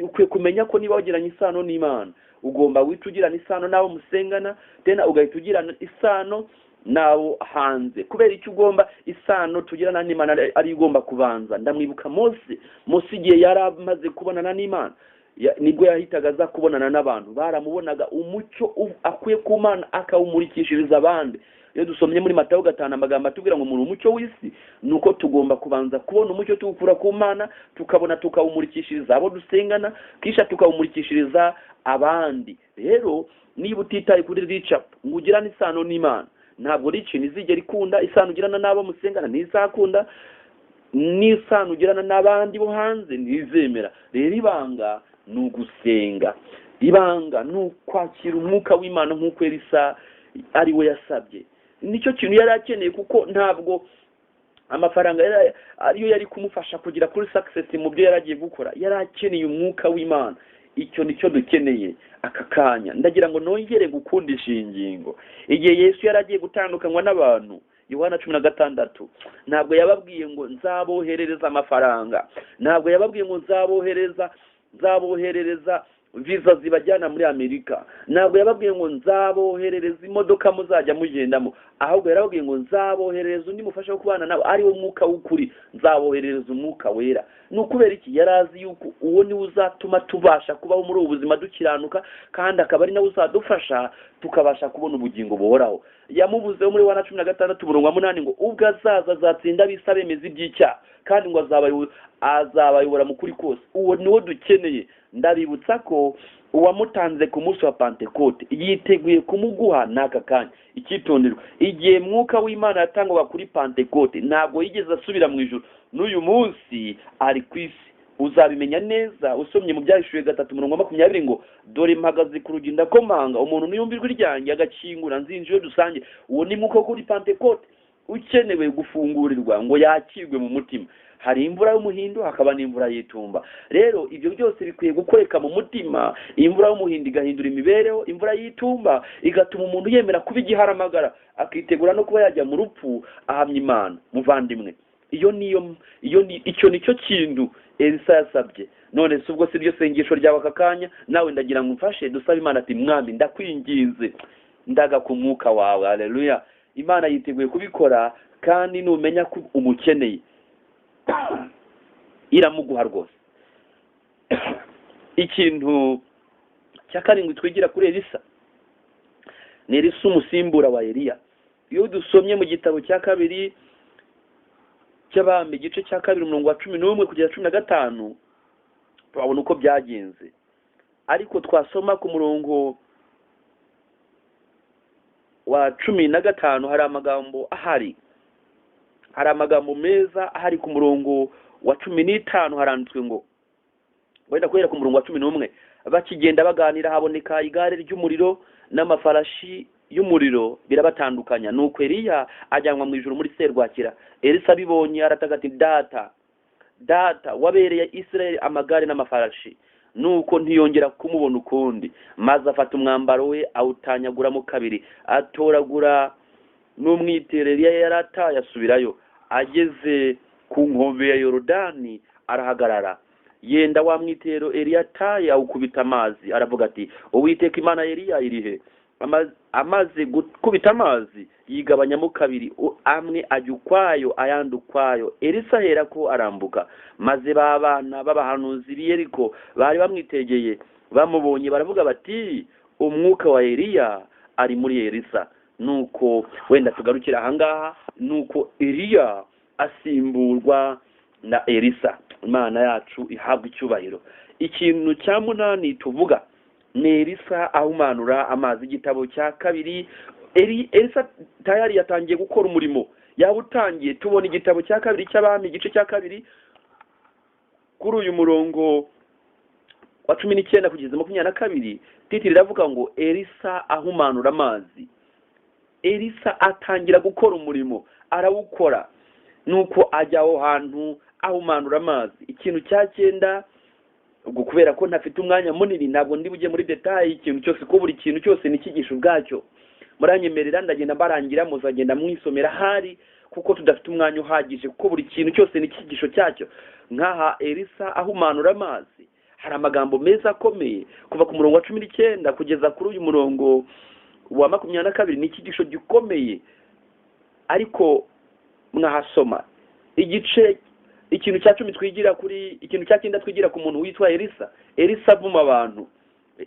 Ukwiye kumenya ko niba wagiranye isano n'Imana ugomba witugirana isano nabo musengana, tena ugahita ugirana isano nabo hanze. Kubera icyo ugomba isano tugirana n'Imana ari ugomba kubanza. Ndamwibuka Mose igihe yaramaze kubonana n'Imana nibwo yahitaga aza kubonana n'abantu. Baramubonaga umucyo akwiye ku Mana akawumurikishiriza abandi. Iyo dusomye muri Matayo 5 amagambo atubwira ngo muri umucyo w'isi, nuko tugomba kubanza kubona umucyo tukura ku Mana, tukabona tukawumurikishiriza abo dusengana, kisha tukawumurikishiriza abandi. Rero niba utitaye kuri Richap ngo ugirane isano n'Imana, ntabwo Richin izigera ikunda. Isano ugirana n'abo musengana ntizakunda, n'isano ugirana n'abandi bo hanze ntizemera. Rero ibanga ni ugusenga, ibanga ni ukwakira umwuka w'Imana nk'uko Elisa ari we yasabye. Nicyo kintu yari akeneye, kuko ntabwo amafaranga ariyo yari kumufasha kugira kuri success mu byo yaragiye gukora. Yari akeneye umwuka w'Imana. Icyo nicyo dukeneye aka kanya. Ndagira ngo nongere gukundisha ingingo. Igihe Yesu yaragiye gutandukanywa n'abantu, Yohana 16, ntabwo yababwiye ngo nzaboherereza amafaranga, ntabwo yababwiye ngo nzaboherereza visa zibajyana muri Amerika, ntabwo yababwiye ngo nzaboherereza imodoka muzajya mugendamo, ahubwo yarababwiye ngo nzaboherereza undi mufasha wo kubana nabo ari wo mwuka w'ukuri, nzaboherereza umwuka wera. Nukubera iki? Yarazi yuko uwo ni uzatuma tubasha kubaho muri ubuzima dukiranuka, kandi akaba ari nawe uzadufasha tukabasha kubona ubugingo buhoraho. Yamubuzeho muri Yohana 16:8 ngo ubwo azaza azatsinda abisabemeza iby'icyaha, kandi ngo azabayobora mu kuri kose. Uwo niwo dukeneye. Ndabibutsa ko uwamutanze ku munsi wa Pentecote yiteguye kumuguha n'aka kanya. Icyitonderwa, igihe mwuka w'Imana yatangwaga kuri Pentecote ntabwo yigeze asubira mu ijuru. N'uyu munsi ari ku isi. Uzabimenya neza usomye mu Byahishuwe 3:20 ngo dore mpagaze ku rugi ndakomanga, umuntu niyumva ijwi ryanjye agakingura nzinjire dusange. Uwo ni mwuka kuri Pentecote ukenewe gufungurirwa ngo yakirwe mu mutima. Hari imvura y'umuhindo hakaba n'imvura y'itumba. Rero ibyo byose bikwiye gukoreka mu mutima. Imvura y'umuhindo igahindura imibereho, imvura y'itumba igatuma umuntu yemera kuba igiharamagara, akitegura no kuba yajya mu rupfu ahamya Imana. Muvandimwe, icyo nicyo kintu Elisa yasabye. None se ubwo si ryo sengesho ryawe aka kanya? Nawe ndagira ngo umfashe dusabe Imana ati Mwami ndakwinginze ndaga ku mwuka wawe. Haleluya. Imana yiteguye kubikora, kandi numenya ko umukeneye iramuguha rwose. Ikintu cya karindwi twigira kuri Elisa ni Elisa umusimbura wa Eliya. Iyo dusomye mu gitabo cya kabiri cy'Abami igice cya 2:11 kugera 15 twabona uko byagenze. Ariko twasoma ku murongo wa 15 hari amagambo ahari. Hari amagambo meza ahari ku murongo wa 15 haranditswe ngo wenda kwera ku murongo wa 11 bakigenda baganira haboneka igare ry'umuriro n'amafarashi y'umuriro birabatandukanya. Nuko Eliya ajyanwa mu ijuru muri serwakira. Elisa abibonye arataga ati data wabereye Israeli amagare n'amafarashi. Nuko ntiyongera kumubona ukundi, maze afata umwambaro we awutanyaguramo kabiri, atoragura n'umwitero Eliya yarataye asubirayo. Ageze ku nkombe ya Yorodani arahagarara, yenda wa mwitero Eliya ataye awukubita amazi, aravuga ati Uwiteka Imana ya Eliya irihe? Amaze gukubita amazi yigabanyamo kabiri, amwe ajya ukwayo ayandi ukwayo. Elisa ahera ko arambuka, maze babana b'abahanuzi b'i Yeriko bari bamwitegeye bamubonye baravuga bati umwuka wa Eliya ari muri Elisa. Nuko wenda tugarukira ahangaha, nuko Eliya asimburwa na Elisa. Imana yacu ihabwa icyubahiro. Ikintu cya munani tuvuga ni Elisa ahumanura amazi. Igitabo cya kabiri, Elisa tayari yatangiye gukora umurimo, yawutangiye. Tubona igitabo cya kabiri cy'Abami igice cya kabiri kuri uyu murongo wa 19 kugeza 22, titiri iravuga ngo Elisa ahumanura amazi. Elisa atangira gukora umurimo, arawukora. Nuko ajya aho hantu ahumanura amazi. Ikintu cya 9, ubwo kubera ko ntafite umwanya munini ntabwo ndi bujye muri detail ikintu cyose, ko buri kintu cyose nikigisha ubwacyo. Muranyemerera ndagenda barangira, muzagenda mwisomera hari, kuko tudafite umwanya uhagije, kuko buri kintu cyose nikigisho cyacyo. Nkaha Elisa ahumanura amazi, hari amagambo meza akomeye kuva ku murongo wa 19 kugeza kuri uyu murongo wa 22. Nikigisho gikomeye, ariko mwahasoma ikintu cya 10 twigira kuri ikintu cya 9 twigira ku muntu witwa Elisa. Elisa avuma abantu.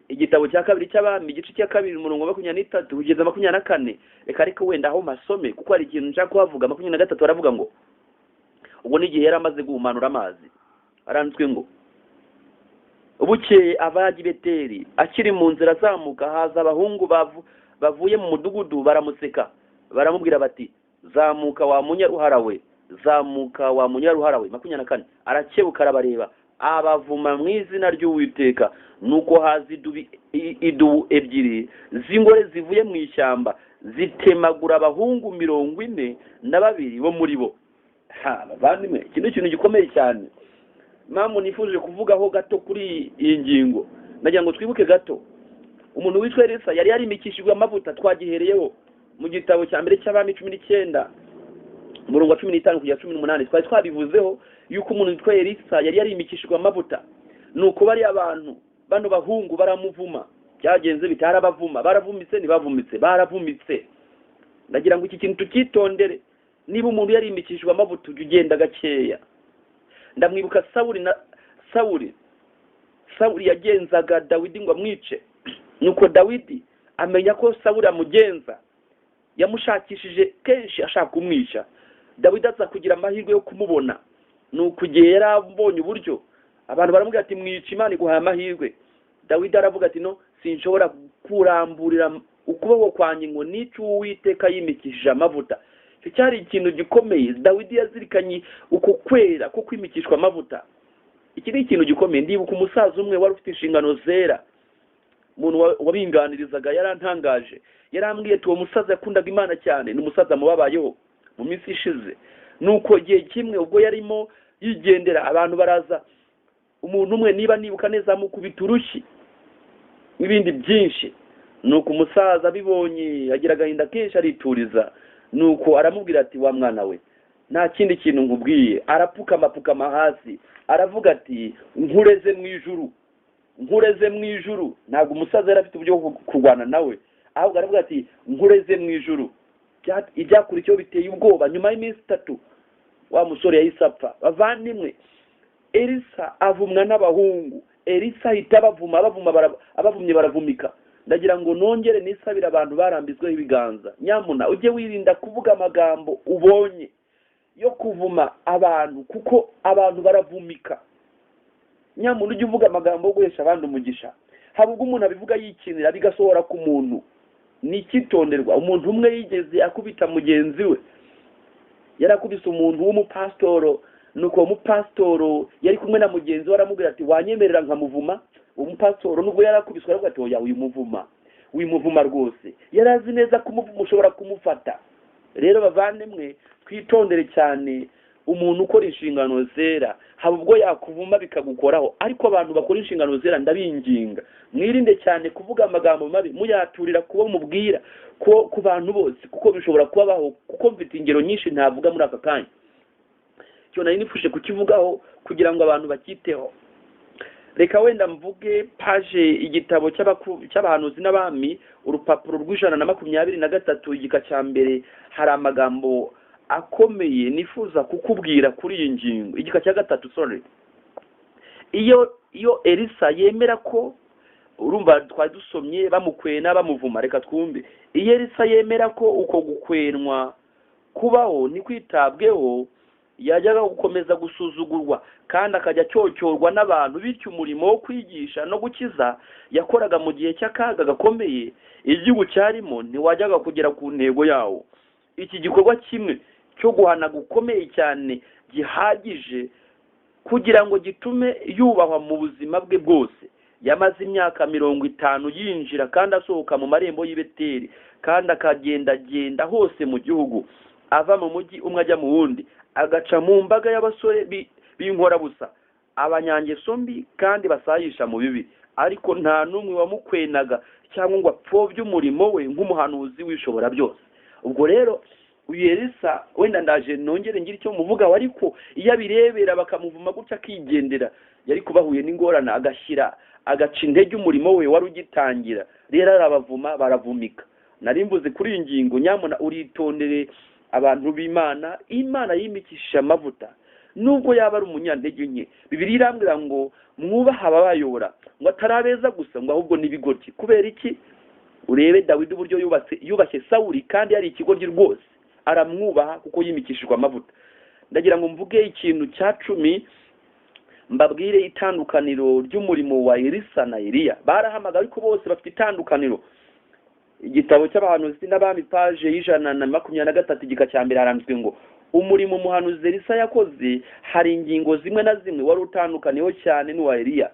Igitabo cya kabiri cy'Abami igice cya kabiri umurongo wa 23 kugeza 24. Reka ariko wenda aho masome, kuko hari ikintu nshaka kuhavuga. 23 aravuga ngo ubwo n'igihe yari amaze guhumanura amazi, aranditswe ngo ubukeye abaji Beteli akiri mu nzira azamuka, haza abahungu bavuye mu mudugudu baramuseka, baramubwira bati zamuka wa munyaruhara we, zamuka wa munyaruhara we. 24 arakebuka arabareba, abavuma mu izina ry'Uwiteka. Nuko haza idubu ebyiri z'ingore zivuye mu ishyamba, zitemagura abahungu 42 bo muri bo. Bavandimwe, ikintu gikomeye cyane mpamvu nifuje kuvugaho gato kuri iyi ngingo. Nagira ngo twibuke gato umuntu witwa Elisa yari yarimikishijwe amavuta. Twagihereyeho mu gitabo cya mbere cy'Abami 19 umurongo wa 15 kugeza 18. Twari twabivuzeho yuko umuntu witwa Elisa yari yarimikishijwe amavuta. Nuko bari abantu bano bahungu baramuvuma. Byagenze bitara abavuma, baravumitse ntibavumitse, baravumitse. Nagira ngo iki kintu tukitondere. Niba umuntu yarimikishijwe amavuta ugenda gakeya. Ndamwibuka Sawuli yagenzaga Dawidi ngo amwice. Nuko Dawidi amenya ko Sawuli amugenza, yamushakishije kenshi ashaka kumwica. Dawidi aza kugira amahirwe yo kumubona. Nuko igihe yarabonye uburyo, abantu baramubwira ati mwica, Imana iguhaye amahirwe. Dawidi aravuga ati no, sinshobora kuramburira ukuboko kwanjye ngo nice Uwiteka yimikishije amavuta. Icyo cyari ikintu gikomeye. Dawidi yazirikanye uko kwera ko kwimikishwa amavuta. Iki ni ikintu gikomeye. Ndibuka umusaza umwe wari ufite inshingano zera, umuntu wabinganirizaga, yarantangaje. Yarambwiye ati uwo musaza yakundaga Imana cyane, ni umusaza mubabayeho mu minsi ishize. Nuko igihe kimwe ubwo yarimo yigendera, abantu baraza, umuntu umwe niba nibuka neza amukubita urushyi n'ibindi byinshi. Nuko umusaza bibonye agira agahinda kenshi arituriza. Nuko aramubwira ati wa mwana we, nta kindi kintu nkubwiye. Arapfukama hasi aravuga ati nkureze mu ijuru. Ntabwo umusaza yari afite uburyo kurwana nawe, ahubwo aravuga ati nkureze mu ijuru. Ibyakurikiyeho biteye ubwoba. Nyuma y'iminsi 3 wa musore yahise apfa. Bavandimwe, Elisa avumwa n'abahungu. Elisa ahita abavumye baravumika. Ndagira ngo nongere nisabira abantu barambizweho ibiganza, nyamuna ujye wirinda kuvuga amagambo ubonye yo kuvuma abantu, kuko abantu baravumika. Nyamuna ujye uvuga amagambo yo guhesha abandi umugisha. Habubwo umuntu abivuga yikinira bigasohora ku muntu. Ni ikitonderwa. Umuntu umwe yigeze akubita mugenzi we, yarakubise umuntu w'umupastoro. Nuko umupastoro yari kumwe na mugenzi we aramubwira ati wanyemerera nkamuvuma. Umupastoro nubwo yarakubiswe aravuga ati oya uyu muvuma. wimuvuma rwose, yari azi neza ko umuvuma ushobora kumufata. Rero bavandimwe, twitondere cyane umuntu ukora inshingano zera, haba ubwo yakuvuma bikagukoraho, ariko abantu bakora inshingano zera ndabinginga mwirinde cyane kuvuga amagambo mabi muyaturira kubo mubwira ko ku bantu bose, kuko bishobora kubaho, kuko mfite ingero nyinshi ntavuga muri aka kanya. Cyo nari nifuje kukivugaho kugira ngo abantu bakiteho. Reka wenda mvuge page igitabo cy'abahanuzi n'abami, urupapuro rw'123 igika cya mbere, hari amagambo akomeye nifuza kukubwira kuri iyi ngingo. Igika cya 3, sorry. Iyo Elisa yemera ko, urumva twari dusomye bamukwena bamuvuma, reka twumve. Iyo Elisa yemera ko uko gukwenwa kubaho ni kwitabweho, yajyaga gukomeza gusuzugurwa kandi akajya cyocyorwa n'abantu, bityo umurimo wo kwigisha no gukiza yakoraga mu gihe cy'akaga gakomeye igihugu cyarimo ntiwajyaga kugera ku ntego yawo. Iki gikorwa kimwe cyo guhana gukomeye cyane gihagije kugira ngo gitume yubahwa mu buzima bwe bwose. Yamaze imyaka 50 yinjira kandi asohoka mu marembo y'Ibeteri, kandi akagendagenda hose mu gihugu, ava mu mujyi umwe ajya mu wundi, agaca mu mbaga y'abasore b'inkorabusa, abanyangeso mbi kandi basayisha mu bibi, ariko nta n'umwe wamukwenaga cyangwa ngo apfobye umurimo we nk'umuhanuzi wishobora byose. Ubwo rero uyu Elisa, wenda ndaje nongere ngira icyo muvuga, ariko iyo abirebera bakamuvuma gutya akigendera, yari kubahuye n'ingorane, agaca intege umurimo we wari ugitangira. Rero arabavuma baravumika. Nari mvuze kuri iyi ngingo, nyamuna uritondere abantu b'Imana. Imana yimikisha amavuta nubwo yaba ari umunyantege nke. Bibiliya irambwira ngo mwubaha ababayobora, ngo atarabeza gusa, ngo ahubwo n'ibigoryi. Kubera iki? Urebe Dawidi uburyo yubashye Sawuli kandi yari ikigoryi rwose, aramwubaha kuko yimikishijwe amavuta. Ndagira ngo mvuge ikintu cya 10, mbabwire itandukaniro ry'umurimo wa Elisa na Eliya. Barahamagaye ariko bose bafite itandukaniro. Igitabo cy'abahanuzi n'abami page 123 igika cya mbere haranditswe ngo umurimo umuhanuzi Elisa yakoze hari ingingo zimwe na zimwe wari utandukaniyeho cyane n'uwa Eliya.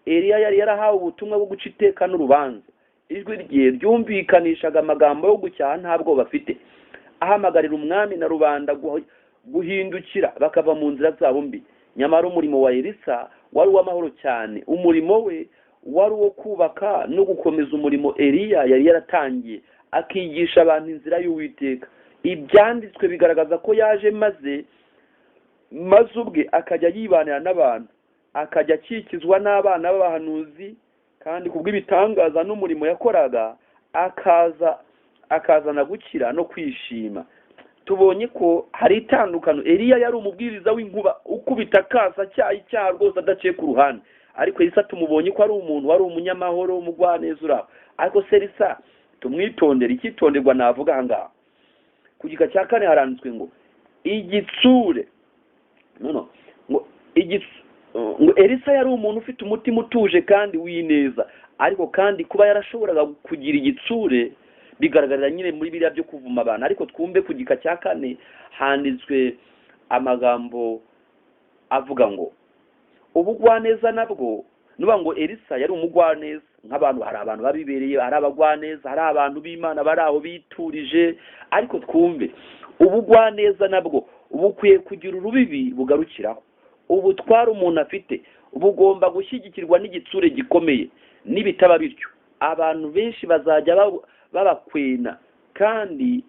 Eliya yari yarahawe ubutumwa bwo guca iteka n'urubanza. Ijwi rye ryumvikanishaga amagambo yo gucyaha ntabwo bafite, ahamagarira umwami na rubanda guhindukira bakava mu nzira zabo mbi. Nyamara umurimo wa Elisa wari uw'amahoro cyane. Umurimo we wari uwo kubaka no gukomeza umurimo Eliya yari yaratangiye, akigisha abantu inzira y'Uwiteka. Ibyanditswe bigaragaza ko yaje maze ubwe akajya yibanira n'abantu, akajya akikizwa n'abana b'abahanuzi, kandi kubw'ibitangaza n'umurimo yakoraga akazana gukira no kwishima. Tubonye ko hari itandukano. Eliya yari umubwiriza w'inkuba ukubita kasa icyaha rwose adaciye ku ruhande, ariko Elisa tumubonye ko ari umuntu wari umunyamahoro, umugwaneza uraho. Ariko Elisa tumwitondere, icyitonderwa navuga aha ngaha. Ku gika cya 4 haranditswe ngo igitsure, ngo Elisa yari umuntu ufite umutima utuje kandi wineza, ariko kandi kuba yarashoboraga kugira igitsure bigaragarira nyine muri biriya byo kuvuma abantu. Ariko twumve ku gika cya 4 handitswe amagambo avuga ngo ubugwaneza nabwo, nuba ngo Elisa yari umugwaneza nk'abantu. Hari abantu babibereye, hari abagwaneza, hari abantu b'Imana bari aho biturije. Ariko twumve ubugwaneza nabwo bukwiye kugira urubibi bugarukiraho. Ubutwara umuntu afite bugomba gushyigikirwa n'igitsure gikomeye. Nibitaba bityo abantu benshi bazajya babakwena, kandi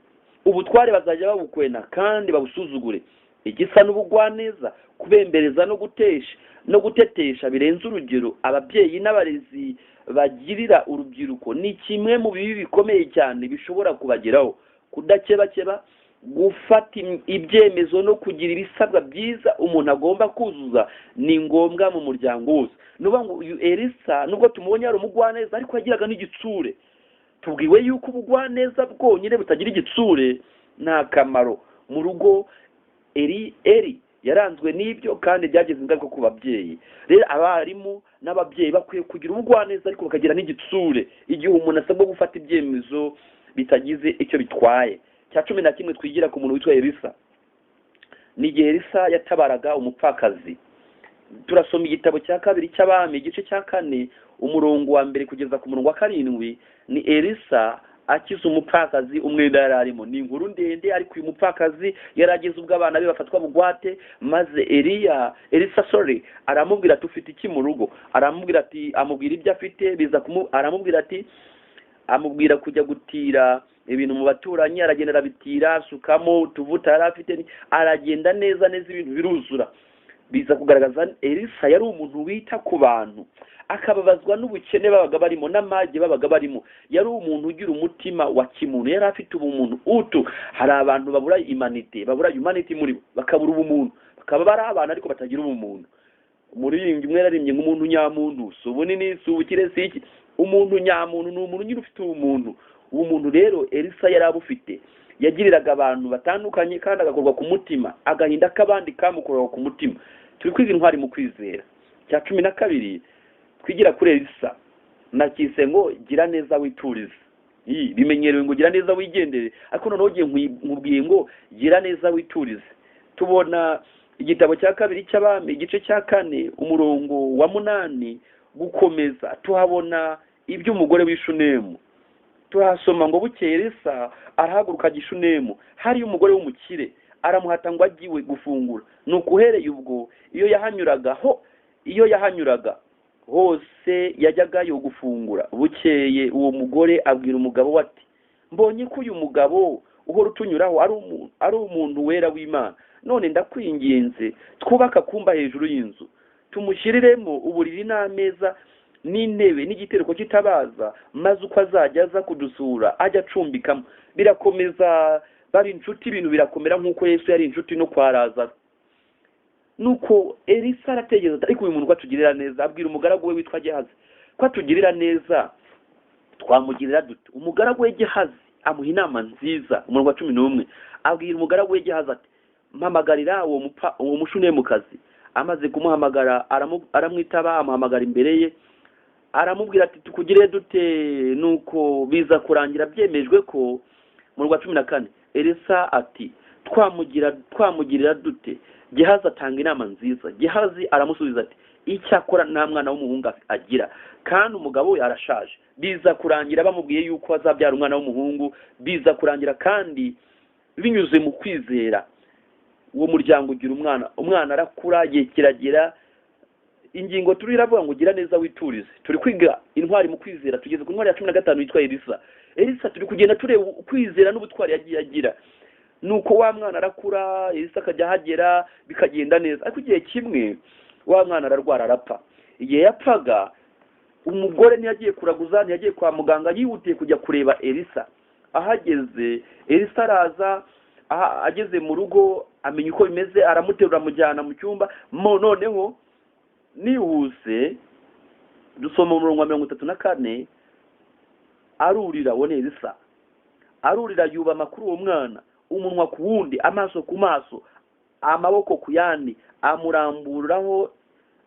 ubutware bazajya babukwena kandi babusuzugure. Igisa n'ubugwaneza, kubembereza no gutetesha birenze urugero ababyeyi n'abarezi bagirira urubyiruko ni kimwe mu bibi bikomeye cyane bishobora kubageraho. Kudakebakeba, gufata ibyemezo no kugira ibisabwa byiza umuntu agomba kuzuza ni ngombwa mu muryango wose. Nuba ngo uyu Elisa nubwo tumubonye ari umugwaneza, ariko yagiraga n'igitsure. Tubwiwe yuko ubugwaneza bwonyine butagira igitsure nta kamaro. Mu rugo Eli yaranzwe n'ibyo kandi byageze ingaruka ku babyeyi. Rero abarimu n'ababyeyi bakwiye kugira ubugwaneza ariko bakagira n'igitsure igihe umuntu asabwa gufata ibyemezo bitagize icyo bitwaye. Cya 11 twigira ku muntu witwa Elisa. Ni igihe Elisa yatabaraga umupfakazi. Turasoma igitabo cya 2 cy'abami igice cya 4 umurongo wa mbere kugeza ku murongo wa 7 ni Elisa akiza umupfakazi umwenda yari arimo. Ni inkuru ndende, ariko uyu mupfakazi yarageze ubwo abana be bafatwa bugwate, maze Elisa aramubwira ati ufite iki mu rugo? Aramubwira ati, amubwira ibyo afite, aramubwira ati, amubwira kujya gutira ibintu mu baturanyi. Aragenda arabitira, asukamo utuvuta yari afite, aragenda neza ibintu biruzura. Biza kugaragaza Elisa yari umuntu wita ku bantu, akababazwa n'ubukene babaga barimo n'amage babaga barimo. Yari umuntu ugira umutima wa kimuntu, yari afite ubumuntu. Hari abantu babura humanity muri bo, bakabura ubumuntu, bakaba bari abantu ariko batagira ubumuntu. Umuririmbyi umwe yararimbye nk'umuntu nyamuntu, si ubunini, si ubukire, si iki. Umuntu nyamuntu ni umuntu nyine ufite ubumuntu. Uwo muntu rero Elisa yari abufite. Yagiriraga abantu batandukanye kandi agakorwa ku mutima, agahinda k'abandi kamukorwa ku mutima. Turi kwiga intwari mu kwizera cya 12 twigira kuri Elisa. Nakise ngo gira neza witurize. Bimenyerewe ngo gira neza wigendere, ariko noneho giye nkubwiye ngo gira neza witurize. Tubona igitabo cya 2 cy'Abami igice cya 4 umurongo wa 8 gukomeza, tuhabona iby'umugore w'Ishunemu. Turasoma ngo bukeye Elisa arahaguruka Gishunemu, hari umugore w'umukire, aramuhata ngo agiwe gufungura. Nuko uhereye ubwo iyo yahanyuraga hose yajyagayo gufungura. Bukeye uwo mugore abwira umugabo we ati, mbonye ko uyu mugabo uhora utunyuraho ari umuntu wera w'Imana, none ndakwinginze twubaka kumba hejuru y'inzu, tumushyiriremo uburiri n'ameza n'intebe n'igitereko kitabaza, maze uko azajya aza kudusura ajya acumbikamo. Birakomeza, bari inshuti, ibintu birakomera nk'uko Yesu yari inshuti no kwa Lazaro. Nuko Elisa arategereza, ariko uyu muntu ko atugirira neza, abwira umugaragu we witwa Gehazi ko atugirira neza, twamugirira dute? Umugaragu we Gehazi amuha inama nziza. Umurongo wa 11 abwira umugaragu we Gehazi ati, mpamagarira uwo mushunemukazi. Amaze kumuhamagara aramwitaba, amuhamagara imbere ye, aramubwira ati, tukugire dute? Nuko biza kurangira byemejwe ko. Umurongo wa 14 Elisa ati, twamugirira dute? Gehazi atanga inama nziza. Gehazi aramusubiza ati, icyakora nta mwana w'umuhungu agira, kandi umugabo we arashaje. Biza kurangira bamubwiye yuko azabyara umwana w'umuhungu. Biza kurangira kandi binyuze mu kwizera. Uwo muryango ugira umwana arakura, igihe kiragera. Ingingo turi iravuga ngo gira neza witurize. Turi kwiga intwari mu kwizera, tugeze ku ntwari ya 15 yitwa Elisa. Turi kugenda tureba kwizera n'ubutwari yagiye agira. Nuko wa mwana arakura, Elisa akajya hagera, bikagenda neza. Ariko igihe kimwe wa mwana ararwara, arapfa. Igihe yapfaga, umugore ntiyagiye kuraguza, ntiyagiye kwa muganga, yihutiye kujya kureba Elisa. Ahageze Elisa araza, ageze mu rugo amenya uko bimeze, aramuterura amujyana mu cyumba. Noneho nihuse dusoma umurongo wa 34 arurira. Wone Elisa arurira, yubama kuri uwo mwana, umunwa ku wundi, amaso ku maso, amaboko ku yandi,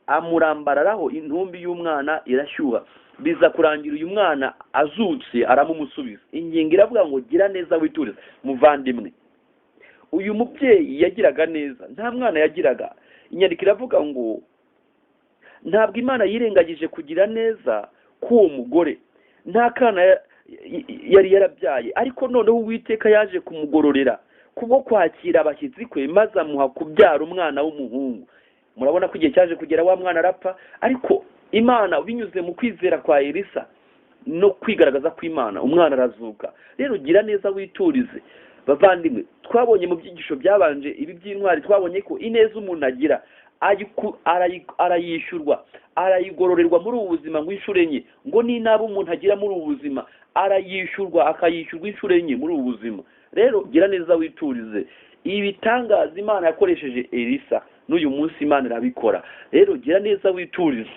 amurambararaho. Intumbi y'umwana irashyuha. Biza kurangira uyu mwana azutse, aramumusubiza. Ingingo iravuga ngo gira neza witurize. Muvandimwe, uyu mubyeyi yagiraga neza, nta mwana yagiraga. Inyandiko iravuga ngo ntabwo Imana yirengagije kugira neza k'uwo mugore. Nta kana yari yarabyaye, ariko noneho Uwiteka yaje kumugororera kubwo kwakira abashyitsi kwe, maze amuha kubyara umwana w'umuhungu. Murabona ko igihe cyaje kugera wa mwana arapfa, ariko Imana binyuze mu kwizera kwa Elisa no kwigaragaza kw'Imana, umwana arazuka. Rero gira neza witurize. Bavandimwe, twabonye mu byigisho byabanje ibi by'intwari, twabonye ko ineza umuntu agira arayishyurwa, arayigororerwa muri ubu buzima ngo inshuro enye. Ngo ni naba umuntu agira muri ubu buzima arayishyurwa, akayishyurwa inshuro enye muri ubu buzima. Rero gira neza witurize. Ibitangaza Imana yakoresheje Elisa n'uyu munsi Imana irabikora. Rero gira neza witurize.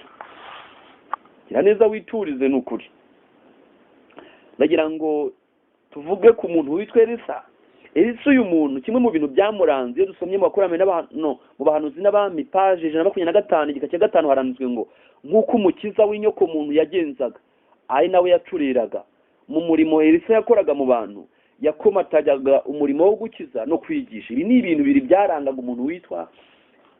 Gira neza witurize n'ukuri. Ndagira ngo tuvuge ku muntu witwa Elisa. Elisa uyu muntu, kimwe mu bintu byamuranze iyo dusomye mu bakurambere n'abantu mu bahanuzi n'abami page 125 igika cya 5 haranditswe ngo nk'uko umukiza w'inyoko muntu yagenzaga, ari nawe yacuriraga mu murimo Elisa yakoraga mu bantu, yakomatajyaga umurimo wo gukiza no kwigisha. Ibi ni ibintu biri byarangaga umuntu witwa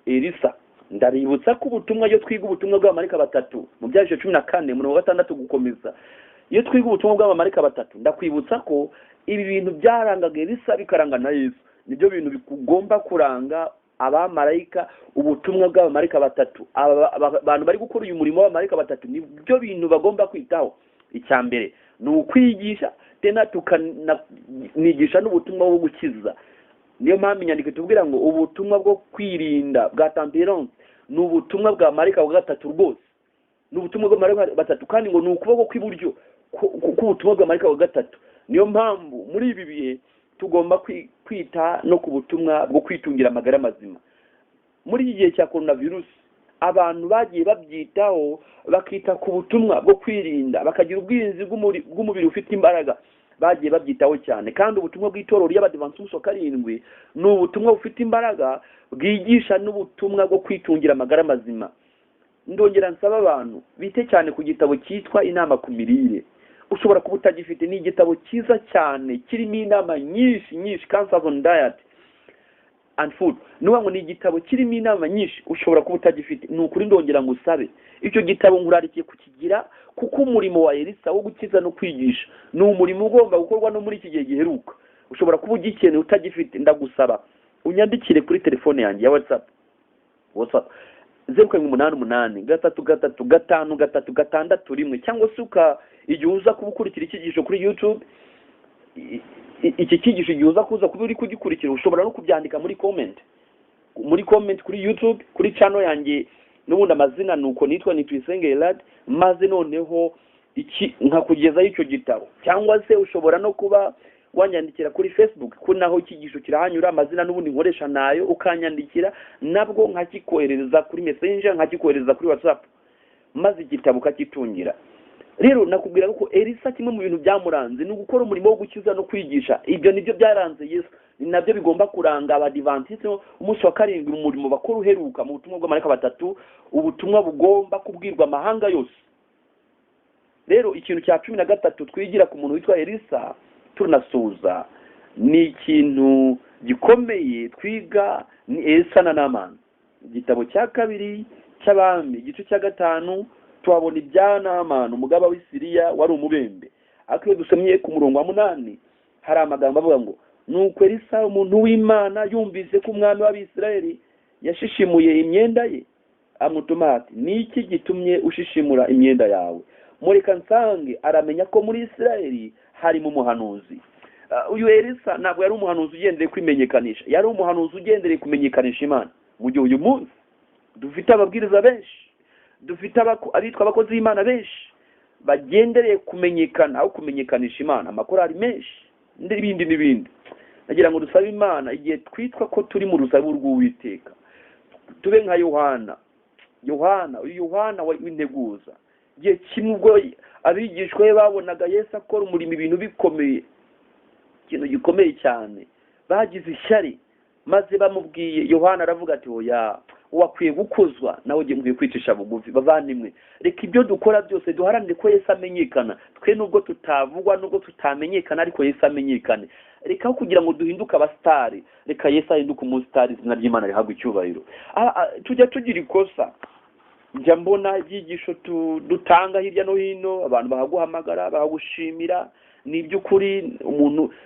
Elisa. ndaributsa ko ubutumwa iyo twiga ubutumwa bw'abamarayika batatu mu byaje 14 mu 6 gukomeza iyo twiga ubutumwa bw'abamarayika batatu ndakwibutsa ko ibi bintu byarangaga Elisa bikaranga na Yesu nibyo bintu bigomba kuranga abamarayika ubutumwa bw'abamarayika batatu abantu bari gukora uyu murimo w'abamarayika batatu nibyo bintu bagomba kwitaho icyambere ni ukwigisha tena tukanigisha n'ubutumwa bwo gukiza niyo mpamvu inyandiko tubwira ngo ubutumwa bwo kwirinda bwa temperance ni ubutumwa bwa marayika wa gatatu rwose ni ubutumwa bwa marayika batatu kandi ngo ni ukuboko kw'iburyo k'ubutumwa bwa marayika wa gatatu niyo mpamvu muri ibi bihe tugomba kwita no ku butumwa bwo kwitungira amagara mazima muri iki gihe cya coronavirus abantu bagiye babyitaho bakita ku butumwa bwo kwirinda bakagira ubwirinzi bw'umubiri ufite imbaraga bagiye babyitaho cyane kandi ubutumwa bw'itorero ry'abadivansi umunsi wa karindwi ni ubutumwa bufite imbaraga bwigisha n'ubutumwa bwo kwitungira amagara mazima ndongera nsaba abantu bite cyane ku gitabo cyitwa inama ku mirire ushobora kuba utagifite ni igitabo cyiza cyane kirimo inama nyinshi cancer on diet and food nubango ni igitabo kirimo inama nyinshi ushobora kuba utagifite ni ukuri ndongera ngo usabe icyo gitabo nkurarikiye kukigira kuko umurimo wa Elisa wo gukiza no kwigisha ni umurimo ugomba gukorwa no muri iki gihe giheruka ushobora kuba ugikeneye utagifite ndagusaba unyandikire kuri telefone yanjye ya WhatsApp 0788 cyangwa se igihe uza kubukurikira icyigisho kuri YouTube iki cyigisho igihe uza kuza kuba uri kugikurikira ushobora no kubyandika muri comment kuri YouTube kuri channel yanjye n'ubundi amazina nuko nitwa Nitwisenge Elad maze noneho nkakugezaho icyo gitabo cyangwa se ushobora no kuba wanyandikira kuri Facebook ko naho icyigisho kirahanyura amazina n'ubundi nkoresha nayo ukanyandikira nabwo nkakikohereza kuri Messenger nkakikohereza kuri WhatsApp maze igitabo kakitungira rero nakubwira ko Elisa kimwe mu bintu byamuranze ni gukora umurimo wo gukiza no kwigisha ibyo nibyo byaranze Yesu ni nabyo bigomba kuranga abadivantiste umunsi wa karindwi mu murimo bakora uheruka mu butumwa bw'amarayika batatu ubutumwa bugomba kubwirwa amahanga yose rero ikintu cya 13 twigira ku muntu witwa Elisa turnasoza ni ikintu gikomeye twiga ni Elisa na Namani igitabo cya kabiri cy'abami igice cya 5 twabona ibya Namani umugaba w'Isiriya wari umubembe akiyo dusomye ku murongo wa 8 hari amagambo avuga ngo nuko Elisa umuntu w'Imana yumvise ko umwami w'Abisirayeli yashishimuye imyenda ye amutuma ati niki gitumye ushishimura imyenda yawe mureka nsange aramenya ko muri Isirayeli harimo umuhanuzi uyu Elisa ntabwo yari umuhanuzi ugendere kwimenyekanisha yari umuhanuzi ugendere kumenyekanisha Imana mu gihe uyu munsi dufite ababwiriza benshi dufite abitwa abakozi b'Imana benshi bagendereye kumenyekana aho kumenyekanisha Imana amakorari menshi n'ibindi nagira ngo dusabe Imana igihe twitwa ko turi mu rusabu rw'Uwiteka tube nka Yohana w'integuza igihe kimwe ubwo abigishwa be babonaga Yesu akora umurimo ibintu bikomeye ikintu gikomeye cyane bagize ishyari maze bamubwiye Yohana aravuga ati oya wakwiye gukuzwa nawe ugiye mwiye kwicisha bugufi bavandimwe reka ibyo dukora byose duharanire ko Yesu amenyekana twe nubwo tutavugwa nubwo tutamenyekana ariko Yesu amenyekane reka aho kugira ngo duhinduke abastari reka Yesu ahinduke umusitari izina ry'Imana rihabwe icyubahiro tujya tugira ikosa njya mbona ibyigisho dutanga hirya no hino abantu bahaguhamagara bahagushimira ni by'ukuri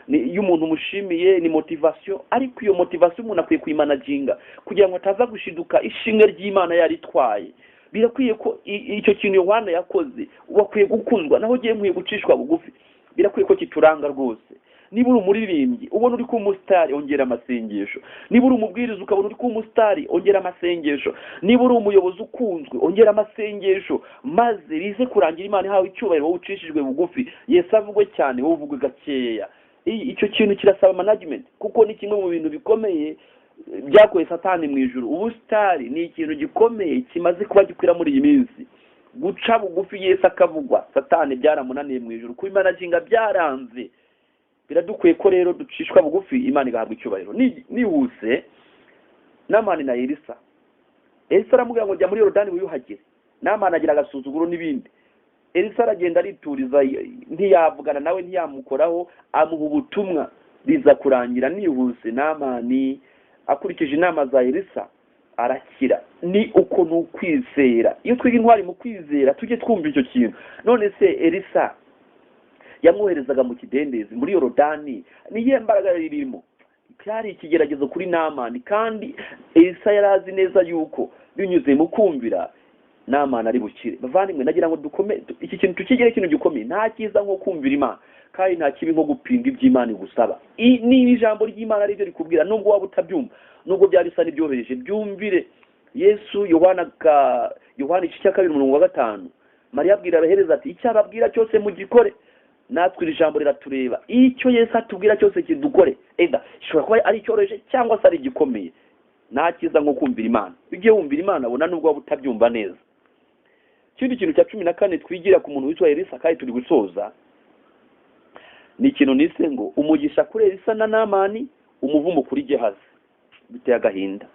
iyo umuntu umushimiye ni motivation ariko iyo motivation umuntu akwiye kuyimanaginga kugira ngo ataza gushiduka ishimwe ry'Imana yaritwaye birakwiye ko icyo kintu Yohana yakoze wakwiye gukuzwa naho ugiye mwiye gucishwa bugufi birakwiye ko kituranga rwose niba uri umuririmbyi ubona uri ku musitari ongera amasengesho niba uri umubwiriza ukabona uri ku musitari ongera amasengesho niba uri umuyobozi ukunzwe ongera amasengesho maze rize kurangira Imana hawe icyubahiro wowe ucishijwe bugufi Yesu avugwe cyane wowe uvugwe gakeya icyo kintu kirasaba management kuko ni kimwe mu bintu bikomeye byakoye Satani mu ijuru ubusitari ni ikintu gikomeye kimaze kuba gikwira muri iyi minsi guca bugufi Yesu akavugwa Satani byaramunaniye mu ijuru kubimanaginga byaranze biradukwiye ko rero ducishwa bugufi Imana igahabwa icyubahiro nihuse Namani na Elisa aramubwira ngo jya muri Yorodani wiyuhagire Namani agira agasuzuguro n'ibindi Elisa aragenda arituriza ntiyavugana nawe ntiyamukoraho amuha ubutumwa biza kurangira nihuse Namani akurikije inama za Elisa arakira. Ni uko ni ukwizera. Iyo twiga intwari mu kwizera tujye twumva icyo kintu. None se Elisa yamwoherezaga mu kidendezi muri Yorodani, niye mbaraga ririmo? Cyari ikigeragezo kuri Namani, kandi Elisa yarazi neza yuko binyuze mu kumvira Namani ari bukire. Bavandimwe, nagira ngo iki kintu tukigere ikintu gikomeye. Nta cyiza nko kumvira Imana, kandi nta kibi nko gupinga iby'Imana igusaba. Ni ijambo ry'Imana ari ryo rikubwira, nubwo waba utabyumva, nubwo byari bisa n'ibyoroheje, byumvire. Yesu Yohana 2:5, Mariya abwira abahereza ati icyo ababwira cyose mugikore. Natwe iri jambo riratureba. Icyo Yesu atubwira cyose kidukore. Ishobora kuba ari icyoroheje cyangwa se ari igikomeye. Nta cyiza nko kumvira Imana. Ugiye wumvira Imana ubona nubwo waba utabyumva neza. Ikindi kintu cya 14 twigira ku muntu witwa Elisa, kandi turi gusoza, ni ikintu nise ngo umugisha kuri Elisa na Namani, umuvumo kuri Gehazi. Biteye agahinda.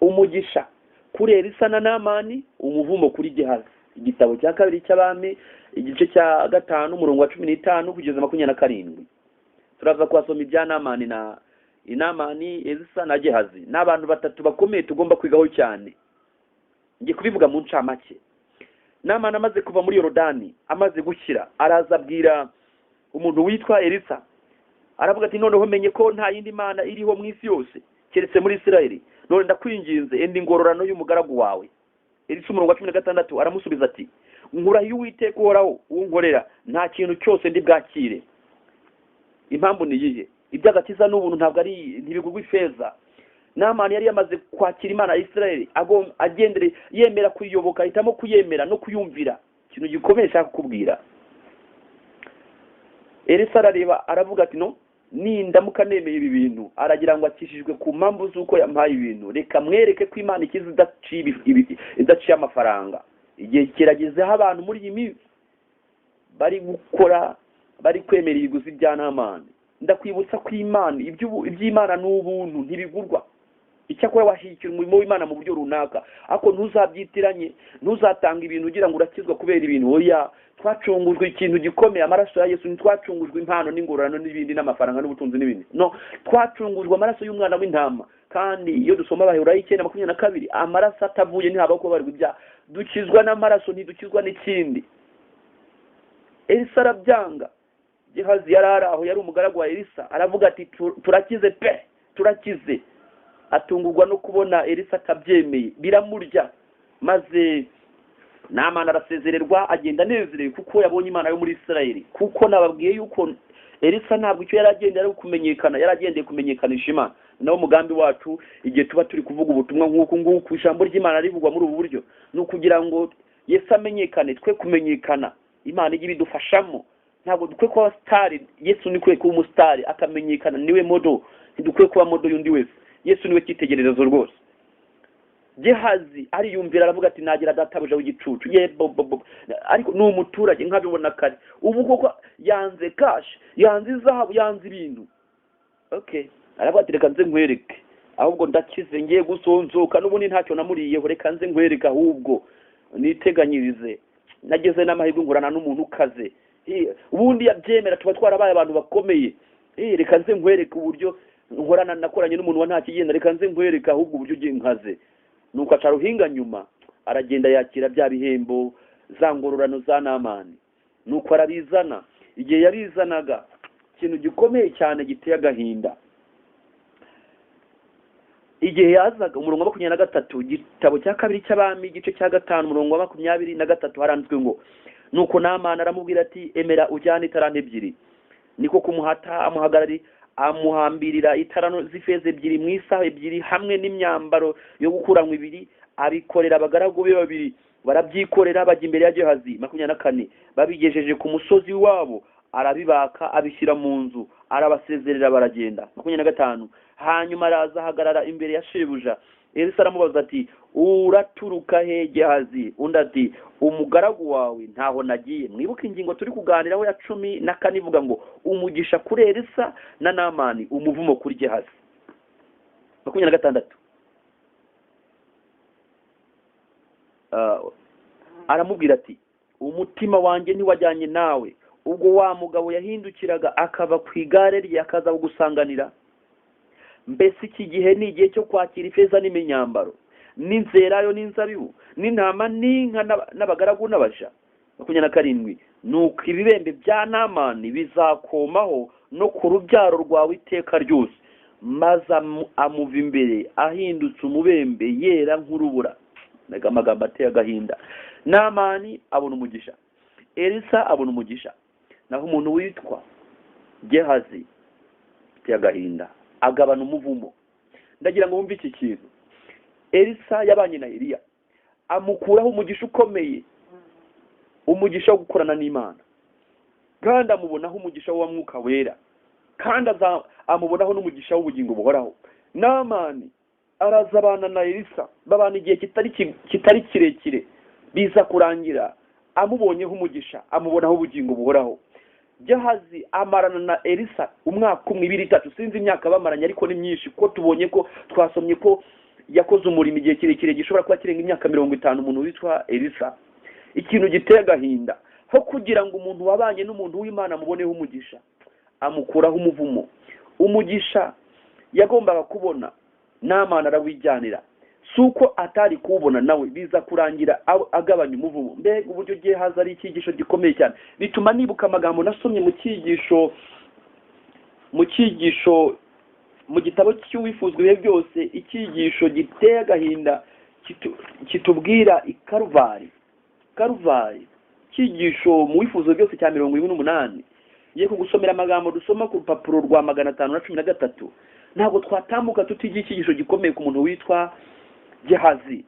Umugisha kuri Elisa na Namani, umuvumo kuri Gehazi. Igitabo cya 2 cy'Abami, igice cya 5 umurongo wa 15 kugeza 27. Turaza kwasoma ibya Namani, Elisa na Gehazi. N'abantu batatu bakomeye tugomba kwigaho cyane. Ngiye kubivuga mu ncamake. Namani amaze kuva muri Yorodani, amaze gukira, araza abwira umuntu witwa Elisa, aravuga ati noneho menye ko nta yindi mana iriho mu isi yose keretse muri Isirayeli. None ndakwinginze endi ngororano y'umugaragu wawe. Elisa umurongo wa 16 aramusubiza ati nkurahiye Uwiteka uhoraho unkorera, nta kintu cyose ndi bwakire. Impamvu ni iyihe? Iby'agakiza n'ubuntu ntabwo ari ntibigurwa ifeza. Namani yari yamaze kwakira Imana ya Isirayeli, agendere yemera kuyiyoboka, ahitamo kuyemera no kuyumvira. Ikintu gikomeye cyane kukubwira. Elisa arareba aravuga ati no, nindamuka nemeye ibi bintu, aragira ngo akishijwe ku mpamvu z'uko yampaye ibintu. Reka mwereke ko Imana ikiza idaciye amafaranga. Igihe kiragezeho abantu muri iyi minsi bari gukora, bari kwemera ibiguzi bya Namani. Ndakwibutsa ko Imana iby'Imana n'ubuntu ntibigurwa. Icyakora washikira umurimo w'Imana mu buryo runaka, ako ntuzabyitiranye, ntuzatanga ibintu ugira ngo urakizwa kubera ibintu. Oya, twacungujwe ikintu gikomeye, amaraso ya Yesu. Ntitwacungujwe impano n'ingororano n'ibindi n'amafaranga n'ubutunzi n'ibindi. No, twacungujwe amaraso y'umwana w'intama. Kandi iyo dusoma Abaheburayo 9:22, amaraso atavuye ntihaba ko bari ibyaha. Dukizwa n'amaraso, ntidukizwa n'ikindi. Elisa arabyanga. Gehazi yarara aho, yari umugaragu wa Elisa, aravuga ati turakize pe, turakize. Atungurwa no kubona Elisa atabyemeye, biramurya. Maze Namani arasezererwa, agenda anezerewe kuko yabonye Imana yo muri Isirayeli. Kuko nababwiye yuko Elisa ntabwo icyo yaragendera ari kumenyekana, yaragendeye kumenyekanisha Imana. Nawo mugambi wacu igihe tuba turi kuvuga ubutumwa nk'uko nguko ijambo ry'Imana rivugwa muri ubu buryo, ni ukugira ngo Yesu amenyekane, twe kumenyekana. Imana ijye ibidufashamo. Ntabwo dukwiye kuba star, Yesu ni kwe kuba umustar akamenyekana, niwe modo. Ntidukwiye kuba modo y'undi wese. Yesu niwe cyitegererezo rwose. Gehazi ariyumvira aravuga ati nagira databuja w'igicucu. Ariko ni umuturage nkabibona kare. Ubu koko yanze cash, yanze izahabu, yanze ibintu. Okay, aravuga ati reka nze nkwereke. Ahubwo ndakize ngiye gusonzoka, n'ubundi ntacyo namuriyeho, reka nze nkwereke ahubwo niteganyirize. Nageze n'amahirwe ngurana n'umuntu ukaze. Ubundi yabyemera tuba twarabaye abantu bakomeye. Reka nze nkwereke uburyo nkorana nakoranye n'umuntu wa nta kigenda, reka nze nkwereke ahubwo uburyo ugiye nkaze. Nuko acaruhinga nyuma aragenda yakira bya bihembo, za ngororano za Namani. Nuko arabizana. Igihe yarizanaga, ikintu gikomeye cyane giteye agahinda. Igihe yazaga, umurongo wa 23, igitabo cya 2 cy'Abami, igice cya 5 umurongo wa 23 haranditswe ngo nuko Namani aramubwira ati emera ujyane itarante ebyiri. Niko kumuhata amuhagarari, amuhambirira itarano z'ifeza ebyiri mu isaha ebyiri hamwe n'imyambaro yo gukuranwa 2. Abikorera abagaragu be 2, barabyikorera bajya imbere ya Gehazi. 24, babigejeje ku musozi wabo, arabibaka abishyira mu nzu, arabasezerera baragenda. 25, hanyuma araza ahagarara imbere ya shebuja. Elisa aramubaza ati uraturuka he Gehazi? Undi ati umugaragu wawe ntaho nagiye. Mwibuke ingingo turi kuganiraho ya 14 ivuga ngo umugisha kuri Elisa na Namani, umuvumo kuri Gehazi. 26, aramubwira ati umutima wanjye ntiwajyanye nawe ubwo wa mugabo yahindukiraga akava ku igare rye akaza gusanganira? Mbese iki gihe ni igihe cyo kwakira ifeza n'imyambaro? n'inzerayo n'inzabibu n'intama n'inka n'abagaragu n'abaja. 27 nuko ibibembe bya Namani bizakomaho no ku rubyaro rwawe iteka ryose, maze amuva imbere ahindutse umubembe yera nk'urubura. Amagambo ateye agahinda. Namani abona umugisha, Elisa abona umugisha, naho umuntu witwa Gehazi ateye agahinda, agabana umuvumo. Ndagira ngo wumve iki kintu. Elisa yabanye na Eliya, amukuraho umugisha ukomeye, umugisha wo gukorana n'Imana, kandi amubonaho umugisha wa Mwuka Wera, kandi amubonaho n'umugisha w'ubugingo buhoraho. Namani arazabana na Elisa, babana igihe kitari kirekire, biza kurangira amubonyeho umugisha, amubonaho ubugingo buhoraho. Gehazi amarana na Elisa umwaka 1, 2, 3, sinzi imyaka bamaranye ariko ni myinshi, ko tubonye ko twasomye ko yakoze umurimo igihe kirekire gishobora kuba kirenga imyaka 50 umuntu witwa Elisa. Ikintu giteye agahinda, ho kugira ngo umuntu wabanye n'umuntu w'Imana muboneho umugisha, amukuraho umuvumo. Umugisha yagombaga kubona Namani arawijyanira, suko atari kubona nawe biza kurangira agabanya umuvumo. Mbega uburyo Gehazi ari icyigisho gikomeye cyane. Bituma nibuka amagambo nasomye mu cyigisho mu gitabo cy'uwifuzwa ibihe byose, icyigisho giteye agahinda kitubwira ikaruvali. Cyigisho mu wifuzo byose cya 78. Ye kugusomera amagambo dusoma ku rupapuro rwa 513. Ntabwo twatambuka tutigiye icyigisho gikomeye ku muntu witwa Gehazi.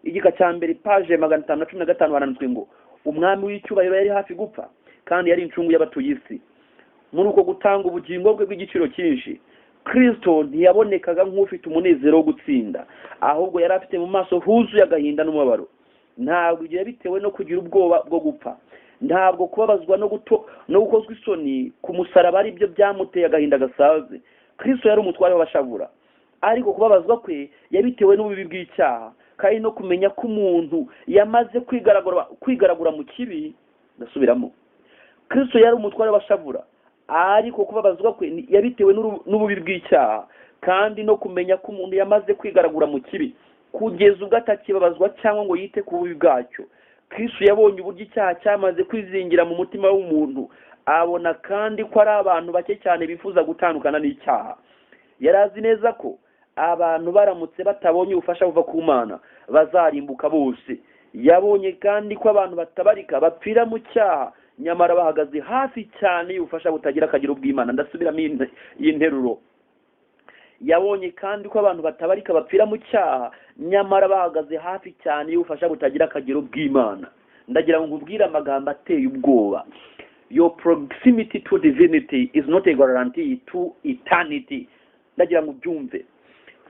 Igika cya mbere page 515 baranditswe ngo umwami w'icyubahiro yari hafi gupfa, kandi yari incungu y'abatuye isi. Muri uko gutanga ubugingo bwe bw'igiciro cyinshi, Kristo ntiyabonekaga nk'ufite umunezero wo gutsinda, ahubwo yari afite mu maso huzuye agahinda n'umubabaro. Ntabwo igihe bitewe no kugira ubwoba bwo gupfa, ntabwo kubabazwa no gukozwa isoni ku musaraba ari byo byamuteye agahinda gasaze. Kristo yari umutware w'abashavura, ariko kubabazwa kwe yabitewe n'ububi bw'icyaha, kandi no kumenya ko umuntu yamaze kwigaragura mu kibi. Ndasubiramo, Kristo yari umutware w'abashavura, ariko kubabazwa kwe yabitewe n'ububi bw'icyaha, kandi no kumenya ko umuntu yamaze kwigaragura mu kibi, kugeza ubwo atakibabazwa cyangwa ngo yite ku bubi bwacyo. Kristo yabonye uburyo icyaha cyamaze kwizingira mu mutima w'umuntu, abona kandi ko ari abantu bake cyane bifuza gutandukana n'icyaha. Yarazi neza ko abantu baramutse batabonye ubufasha buva ku Mana bazarimbuka bose. Yabonye kandi ko abantu batabarika bapfira mu cyaha, nyamara bahagaze hafi cyane y'ubufasha butagira akagero bw'Imana. Ndasubiramo iyi nteruro. Yabonye kandi ko abantu batabarika bapfira mu cyaha, nyamara bahagaze hafi cyane y'ubufasha butagira akagero bw'Imana. Ndagira ngo nkubwire amagambo ateye ubwoba. Your proximity to divinity is not a guarantee to eternity. Ndagira ngo ubyumve.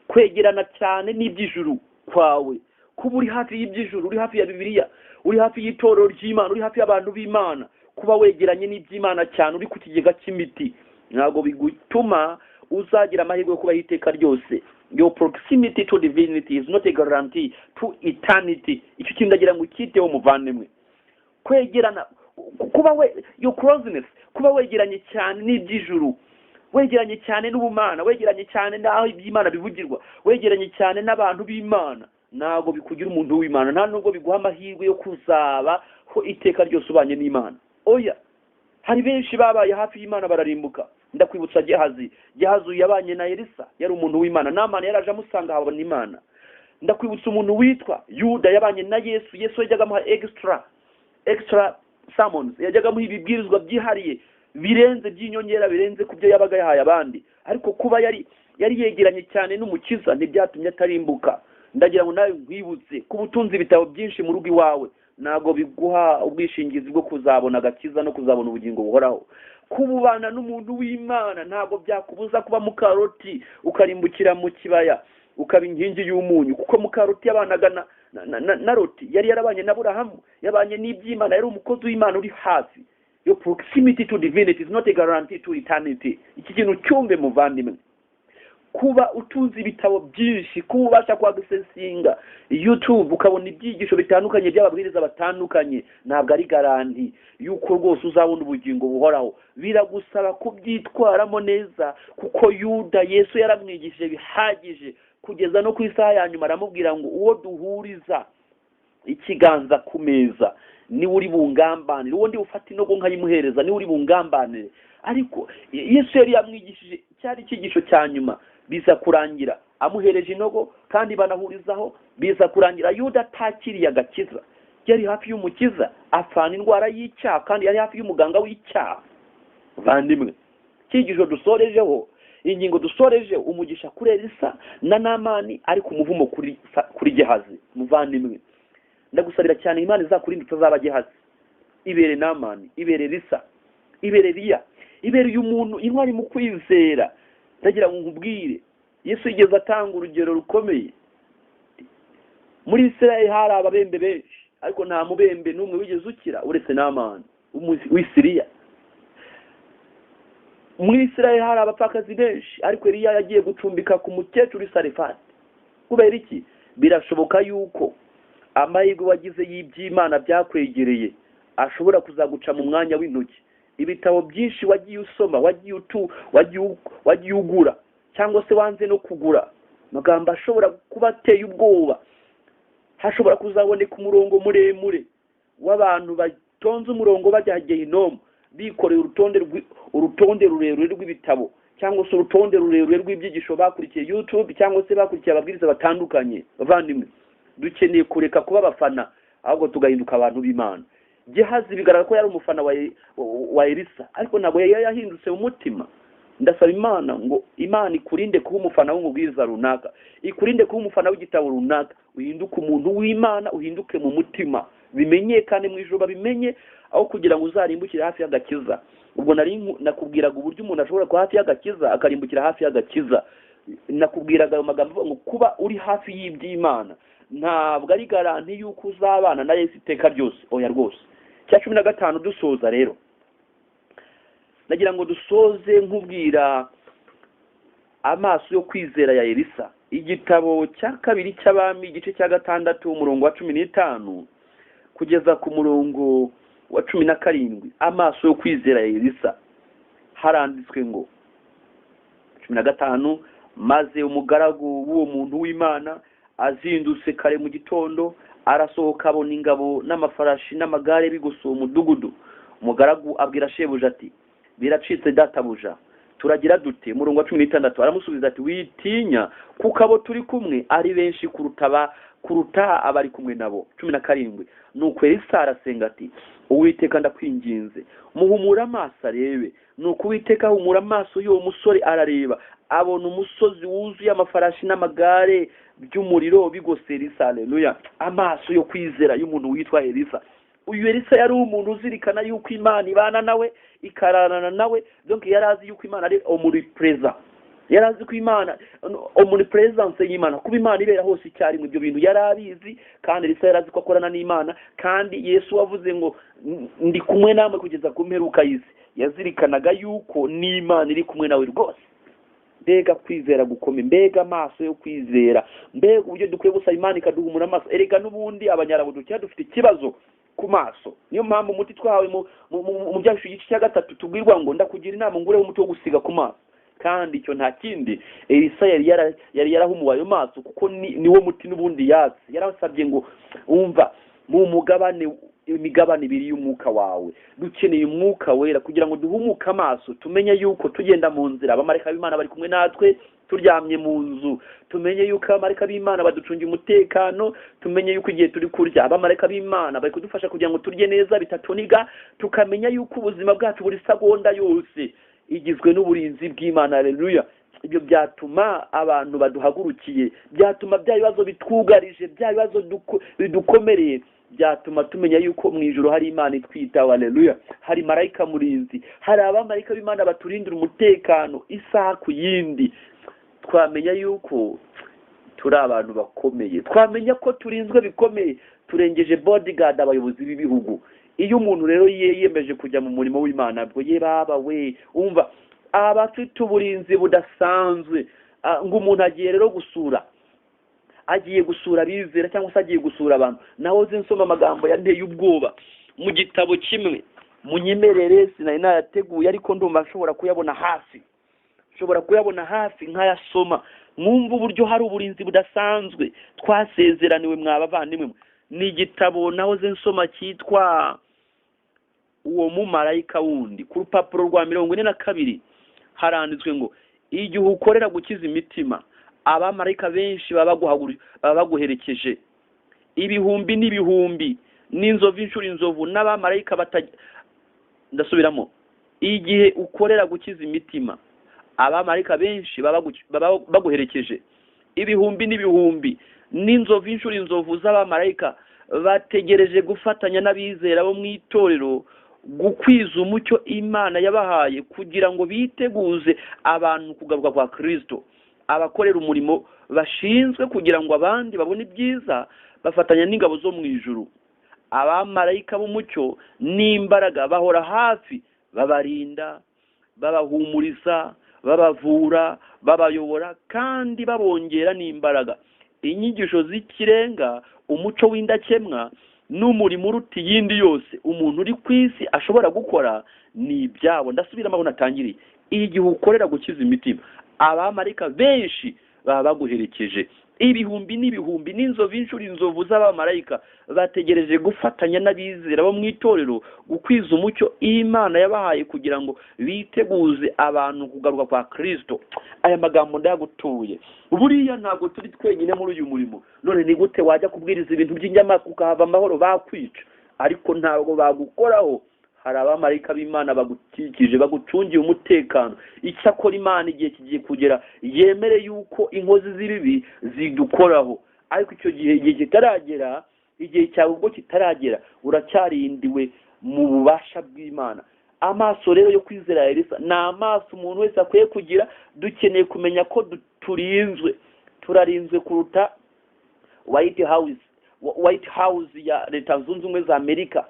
Kwegerana cyane n'iby'ijuru kwawe, kuba uri hafi y'iby'ijuru, uri hafi ya Bibiliya, uri hafi y'itorero ry'Imana, uri hafi y'abantu b'Imana, kuba wegeranye n'iby'Imana cyane, uri ku kigega cy'imiti, ntabwo bigutuma uzagira amahirwe yo kubaho iteka ryose. Your proximity to divinity is not a guarantee to eternity. Icyo kintu ndagira ngo ukiteho muvandimwe. Kwegerana, kuba your closeness, kuba wegeranye cyane n'iby'ijuru, wegeranye cyane n'ubumana, wegeranye cyane n'aho iby'Imana bivugirwa, wegeranye cyane n'abantu b'Imana, ntabwo bikugira umuntu w'Imana, nta nubwo biguha amahirwe yo kuzaba ho iteka ryose ubanye n'Imana. Oya, hari benshi babaye hafi y'Imana bararimbuka. Ndakwibutsa Gehazi yabanye na Elisa, yari umuntu w'Imana. Namani yaraje amusanga habona Imana. Ndakwibutsa umuntu witwa Yuda yabanye na Yesu yajyaga amuha extra sermons, yajyaga amuha ibibwirizwa byihariye birenze by'inyongera, birenze kubyo yabaga yahaye abandi. Ariko kuba yari yegeranye cyane n'Umukiza ntibyatumye atarimbuka. Ndagira ngo nawe nkwibutse ku butunzi ibitabo byinshi mu rugo iwawe, ntabwo biguha ubwishingizi bwo kuzabona agakiza no kuzabona ubugingo buhoraho. Kubana n'umuntu w'Imana ntabwo byakubuza kuba mukaroti ukarimbukira mu kibaya, ukaba inkingi y'umunyu, kuko mukaroti yabanaga na Loti, yari yarabanye na Aburahamu, yabanye n'iby'Imana, yari umukozi w'Imana uri hafi. Your proximity to divinity is not a guarantee to eternity. Iki kintu cyumve muvandimwe. Kuba utunze ibitabo byinshi, kuba ubasha kwagisensinga YouTube ukabona ibyigisho bitandukanye by'ababwiriza batandukanye, ntabwo ari garanti yuko rwose uzabona ubugingo buhoraho. Biragusaba kubyitwaramo neza, kuko Yuda Yesu yaramwigishije bihagije kugeza no ku isaha ya nyuma aramubwira ngo uwo duhuriza ikiganza ku meza niwe uri bungambanire, uwo ndi ufata inogo nkayimuhereza niwe uri bungambanire. Ariko Yesu yari yamwigishije cyari icyigisho cya nyuma, biza kurangira amuhereje inogo kandi banahurizaho, biza kurangira Yuda atakiriye agakiza. Yari hafi y'umukiza apfana indwara y'icyaha kandi yari hafi y'umuganga w'icyaha. Vandimwe, icyigisho dusorejeho, ingingo dusoreje umugisha kuri Elisa na Namani ariko umuvumo kuri Gehazi. Muvandimwe, ndagusabira cyane Imana izakurinda utazaba Gehazi, ibere Namani, ibere Elisa, ibere Eliya, ibere uyu muntu intwari mu kwizera. Ndagira ngo nkubwire, Yesu yigeze atanga urugero rukomeye. Muri Israeli hari ababembe benshi ariko nta mubembe n'umwe wigeze ukira uretse Namani w'Isiriya. Muri Israeli hari abapfakazi benshi ariko Eliya yagiye gucumbika ku mukecuru Sarefati. Kubera iki? Birashoboka yuko amahirwe wagize y'iby'Imana byakwegereye ashobora kuzaguca mu mwanya w'intoki. Ibitabo byinshi wagiye usoma, wagiye ugura cyangwa se wanze no kugura, magambo ashobora kuba ateye ubwoba. Hashobora kuzaboneka umurongo muremure w'abantu batonze umurongo bajya Gehinomu, bikoreye urutonde rurerure rw'ibitabo cyangwa se urutonde rurerure rw'ibyigisho bakurikiye YouTube cyangwa se bakurikiye ababwiriza batandukanye. Bavandimwe, dukeneye kureka kuba abafana ahubwo tugahinduka abantu b'Imana. Gehazi bigaragara ko yari umufana wa Elisa ariko ntabwo yahindutse mu mutima. Ndasaba Imana ngo Imana ikurinde kuba umufana w'umubwiriza runaka, ikurinde kuba umufana w'igitabo runaka, uhinduke umuntu w'Imana, uhinduke mu mutima, bimenyekane mu ijuru babimenye, aho kugira ngo uzarimbukire hafi y'agakiza. Ubwo nakubwiraga uburyo umuntu ashobora kuba hafi y'agakiza akarimbukira hafi y'agakiza. Nakubwiraga ayo magambo ngo kuba uri hafi y'iby'Imana ntabwo ari garanti yuko uzabana na Yesu iteka ryose. Oya rwose. Cya 15 dusoza rero, nagira ngo dusoze nkubwira amaso yo kwizera ya Elisa. Igitabo cya 2 cy'Abami igice cya 6 umurongo wa 15 kugeza ku murongo wa 17, amaso yo kwizera ya Elisa. Haranditswe ngo 15, maze umugaragu w'uwo muntu w'Imana azindutse kare mu gitondo arasohoka abona ingabo n'amafarashi n'amagare bigusuye umudugudu. Umugaragu abwira shebuja ati, biracitse databuja, turagira dute? Murongo wa 16 aramusubiza ati, witinya kuko abo turi kumwe ari benshi kuruta abari kumwe nabo. 17, nuko Elisa arasenga ati, Uwiteka ndakwinginze muhumura amaso arebe. Nuko Uwiteka ahumura amaso y'uwo musore arareba, abona umusozi wuzuye amafarashi n'amagare by'umuriro bigose Elisa. Haleluya. Amaso yo kwizera y'umuntu witwa Elisa. Uyu Elisa yari umuntu uzirikana yuko Imana ibana nawe, ikararana nawe. Donc yarazi yuko Imana ari omnipresent, yarazi ko Imana omnipresence y'Imana, kuba Imana ibera hose icyarimwe. Ibyo bintu yarabizi kandi Elisa yarazi ko akorana n'Imana. Kandi Yesu wavuze ngo ndi kumwe namwe kugeza ku mperuka y'isi, yazirikanaga yuko n'Imana iri kumwe nawe rwose. Mbega kwizera gukome, mbega amaso yo kwizera, mbega uburyo dukwiye gusaba Imana ikaduhumura amaso. Erega n'ubundi abanyarabuduru cyangwa dufite ikibazo ku maso. Niyo mpamvu umuti twahawe mu byashu igice cya 3 tubwirwa ngo ndakugira inama ngureho umuti wo gusiga ku maso. Kandi icyo nta kindi, Elisa yari yarahumuwe ayo maso kuko niwo muti n'ubundi yatse. Yarasabye ngo umva, mu mugabane imigabane ibiri y'umwuka wawe, dukeneye umwuka wera kugira ngo duhumuke amaso, tumenye yuko tugenda mu nzira abamarayika b'Imana bari kumwe natwe, turyamye mu nzu tumenye yuko abamarayika b'Imana baducungira umutekano, tumenye yuko igihe turi kurya abamarayika b'Imana bari kudufasha kugira ngo turye neza bitatuniga, tukamenya yuko ubuzima bwacu buri segonda yose igizwe n'uburinzi bw'Imana. Haleluya. Ibyo byatuma abantu baduhagurukiye, byatuma bya bibazo bitwugarije, bya bibazo bidukomereye, byatuma tumenya yuko mu ijuru hari Imana itwitaho. Haleluya. Hari marayika murinzi, hari abamarayika b'Imana baturindira umutekano isaha ku yindi. Twamenya yuko turi abantu bakomeye, twamenya ko turinzwe bikomeye, turengeje bodyguard abayobozi b'ibihugu. Iyo umuntu rero yiyemeje kujya mu murimo w'Imana, bwo ye baba we umva abafite uburinzi budasanzwe. Ngo umuntu agiye rero agiye gusura bizera cyangwa se agiye gusura abantu. Naho nsoma amagambo yanteye ubwoba mu gitabo kimwe, munyemerere sinari nayateguye ariko ndumva nshobora kuyabona hafi nkayasoma mwumva uburyo hari uburinzi budasanzwe twasezeraniwe mwabavandimwe. Ni igitabo nahoze nsoma cyitwa uwo mumarayika wundi. Ku rupapuro rwa 42 haranditswe ngo igihe ukorera gukiza imitima, abamarayika benshi baba baguherekeje, ibihumbi n'ibihumbi n'inzovu inshuro inzovu n'abamarayika ndasubiramo, igihe ukorera gukiza imitima, abamarayika benshi baba baguherekeje, ibihumbi n'ibihumbi n'inzovu inshuro inzovu z'abamarayika bategereje gufatanya n'abizera bo mu itorero gukwiza umucyo Imana yabahaye kugira ngo biteguze abantu kugaruka kwa Kristo. Abakorera umurimo bashinzwe kugira ngo abandi babone ibyiza bafatanya n'ingabo zo mu ijuru. Abamarayika b'umucyo n'imbaraga bahora hafi, babarinda, babahumuriza, babavura, babayobora kandi babongera n'imbaraga. Inyigisho z'ikirenga, umuco w'indakemwa n'umurimo uruta iyindi yose umuntu uri ku isi ashobora gukora ni ibyabo. Ndasubiramo aho natangiriye. Igihe ukorera gukiza imitima, abamarayika benshi baba baguherekeje, ibihumbi n'ibihumbi n'inzovu inshuro inzovu z'abamarayika bategereje gufatanya n'abizera bo mu itorero gukwiza umucyo Imana yabahaye kugira ngo biteguze abantu kugaruka kwa Kristo. Aya magambo ndayagutuye. Buriya ntabwo turi twenyine muri uyu murimo. None ni gute wajya kubwiriza ibintu by'inyamaswa ukahava amahoro bakwica? Ariko ntabwo bagukoraho. Hari abamarayika b'Imana bagukikije, bagucungiye umutekano. Icyakora Imana igihe kigiye kugera yemere yuko inkozi z'ibibi zidukoraho. Ariko icyo gihe kitaragera, igihe cyawe ubwo kitaragera, uracyarindiwe mu bubasha bw'Imana. Amaso rero yo kwizera Elisa ni amaso umuntu wese akwiye kugira. Dukeneye kumenya ko turinzwe, turarinzwe kuruta White House ya Leta Zunze Ubumwe za Amerika,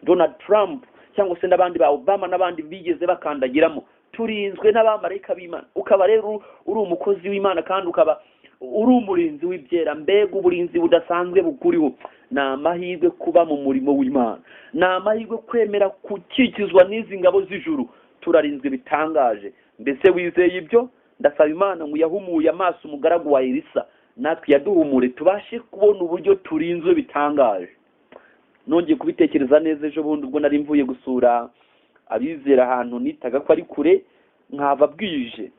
Donald Trump cyangwa se n'abandi ba Obama n'abandi bigeze bakandagiramo. Turinzwe n'abamarayika b'Imana. Ukaba rero uri umukozi w'Imana kandi ukaba uri umurinzi w'ibyera. Mbega uburinzi budasanzwe bukuriho. Ni amahirwe kuba mu murimo w'Imana, ni amahirwe kwemera gukikizwa n'izi ngabo z'ijuru. Turarinzwe bitangaje. Mbese wizeye ibyo? Ndasaba Imana ngo yahumuye amaso umugaragu wa Elisa, natwe yaduhumure tubashe kubona uburyo turinzwe bitangaje. Nongeye kubitekereza neza ejo bundi ubwo nari mvuye gusura abizera ahantu nitaga ko ari kure, nkava bwije.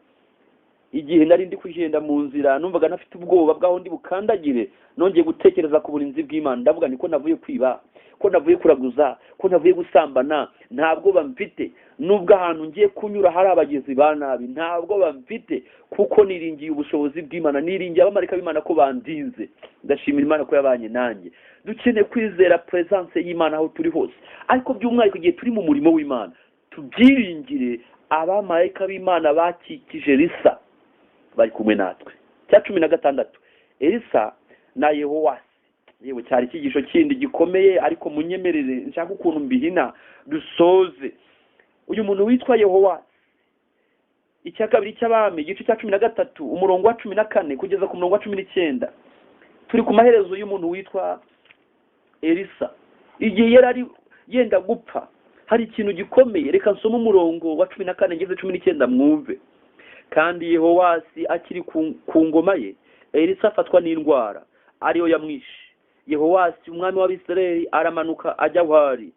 Igihe nari ndi kugenda mu nzira numvaga nafite ubwoba bwaho ndi bukandagire. Nongeye gutekereza ku burinzi bw'Imana. Ndavuga niko navuye kwiba, ko navuye kuraguza, ko navuye gusambana, ntabwo bamfite. Nubwo ahantu ngiye kunyura hari abagizi ba nabi, ntabwo bamfite, kuko niringiye ubushobozi bw'Imana, niringiye abamarayika b'Imana ko bandinze. Ndashimira Imana ko yabanye nanjye. Dukeneye kwizera presence y'Imana aho turi hose. Ariko by'umwihariko igihe turi mu murimo w'Imana, tubyiringire abamarayika b'Imana bakikije Elisa bari kumwe natwe. Cya 16 Elisa na Yehowasi. Yewe cyari cyigisho kindi gikomeye, ariko munyemerere nshaka ukuntu mbihina dusoze. Uyu muntu witwa Yehowasi, icya kabiri cy'Abami igice cya 13 umurongo wa 14 kugeza ku murongo wa 19. Turi ku maherezo y'umuntu witwa Elisa. Igihe yari yenda gupfa, hari ikintu gikomeye. Reka nsome umurongo wa 14 ngeze 19 mwumve. Kandi Yehowasi akiri ku ngoma ye, Elisa afatwa n'indwara ariyo yamwishe. Yehowasi umwami w'Abisirayeli aramanuka ajya ahari,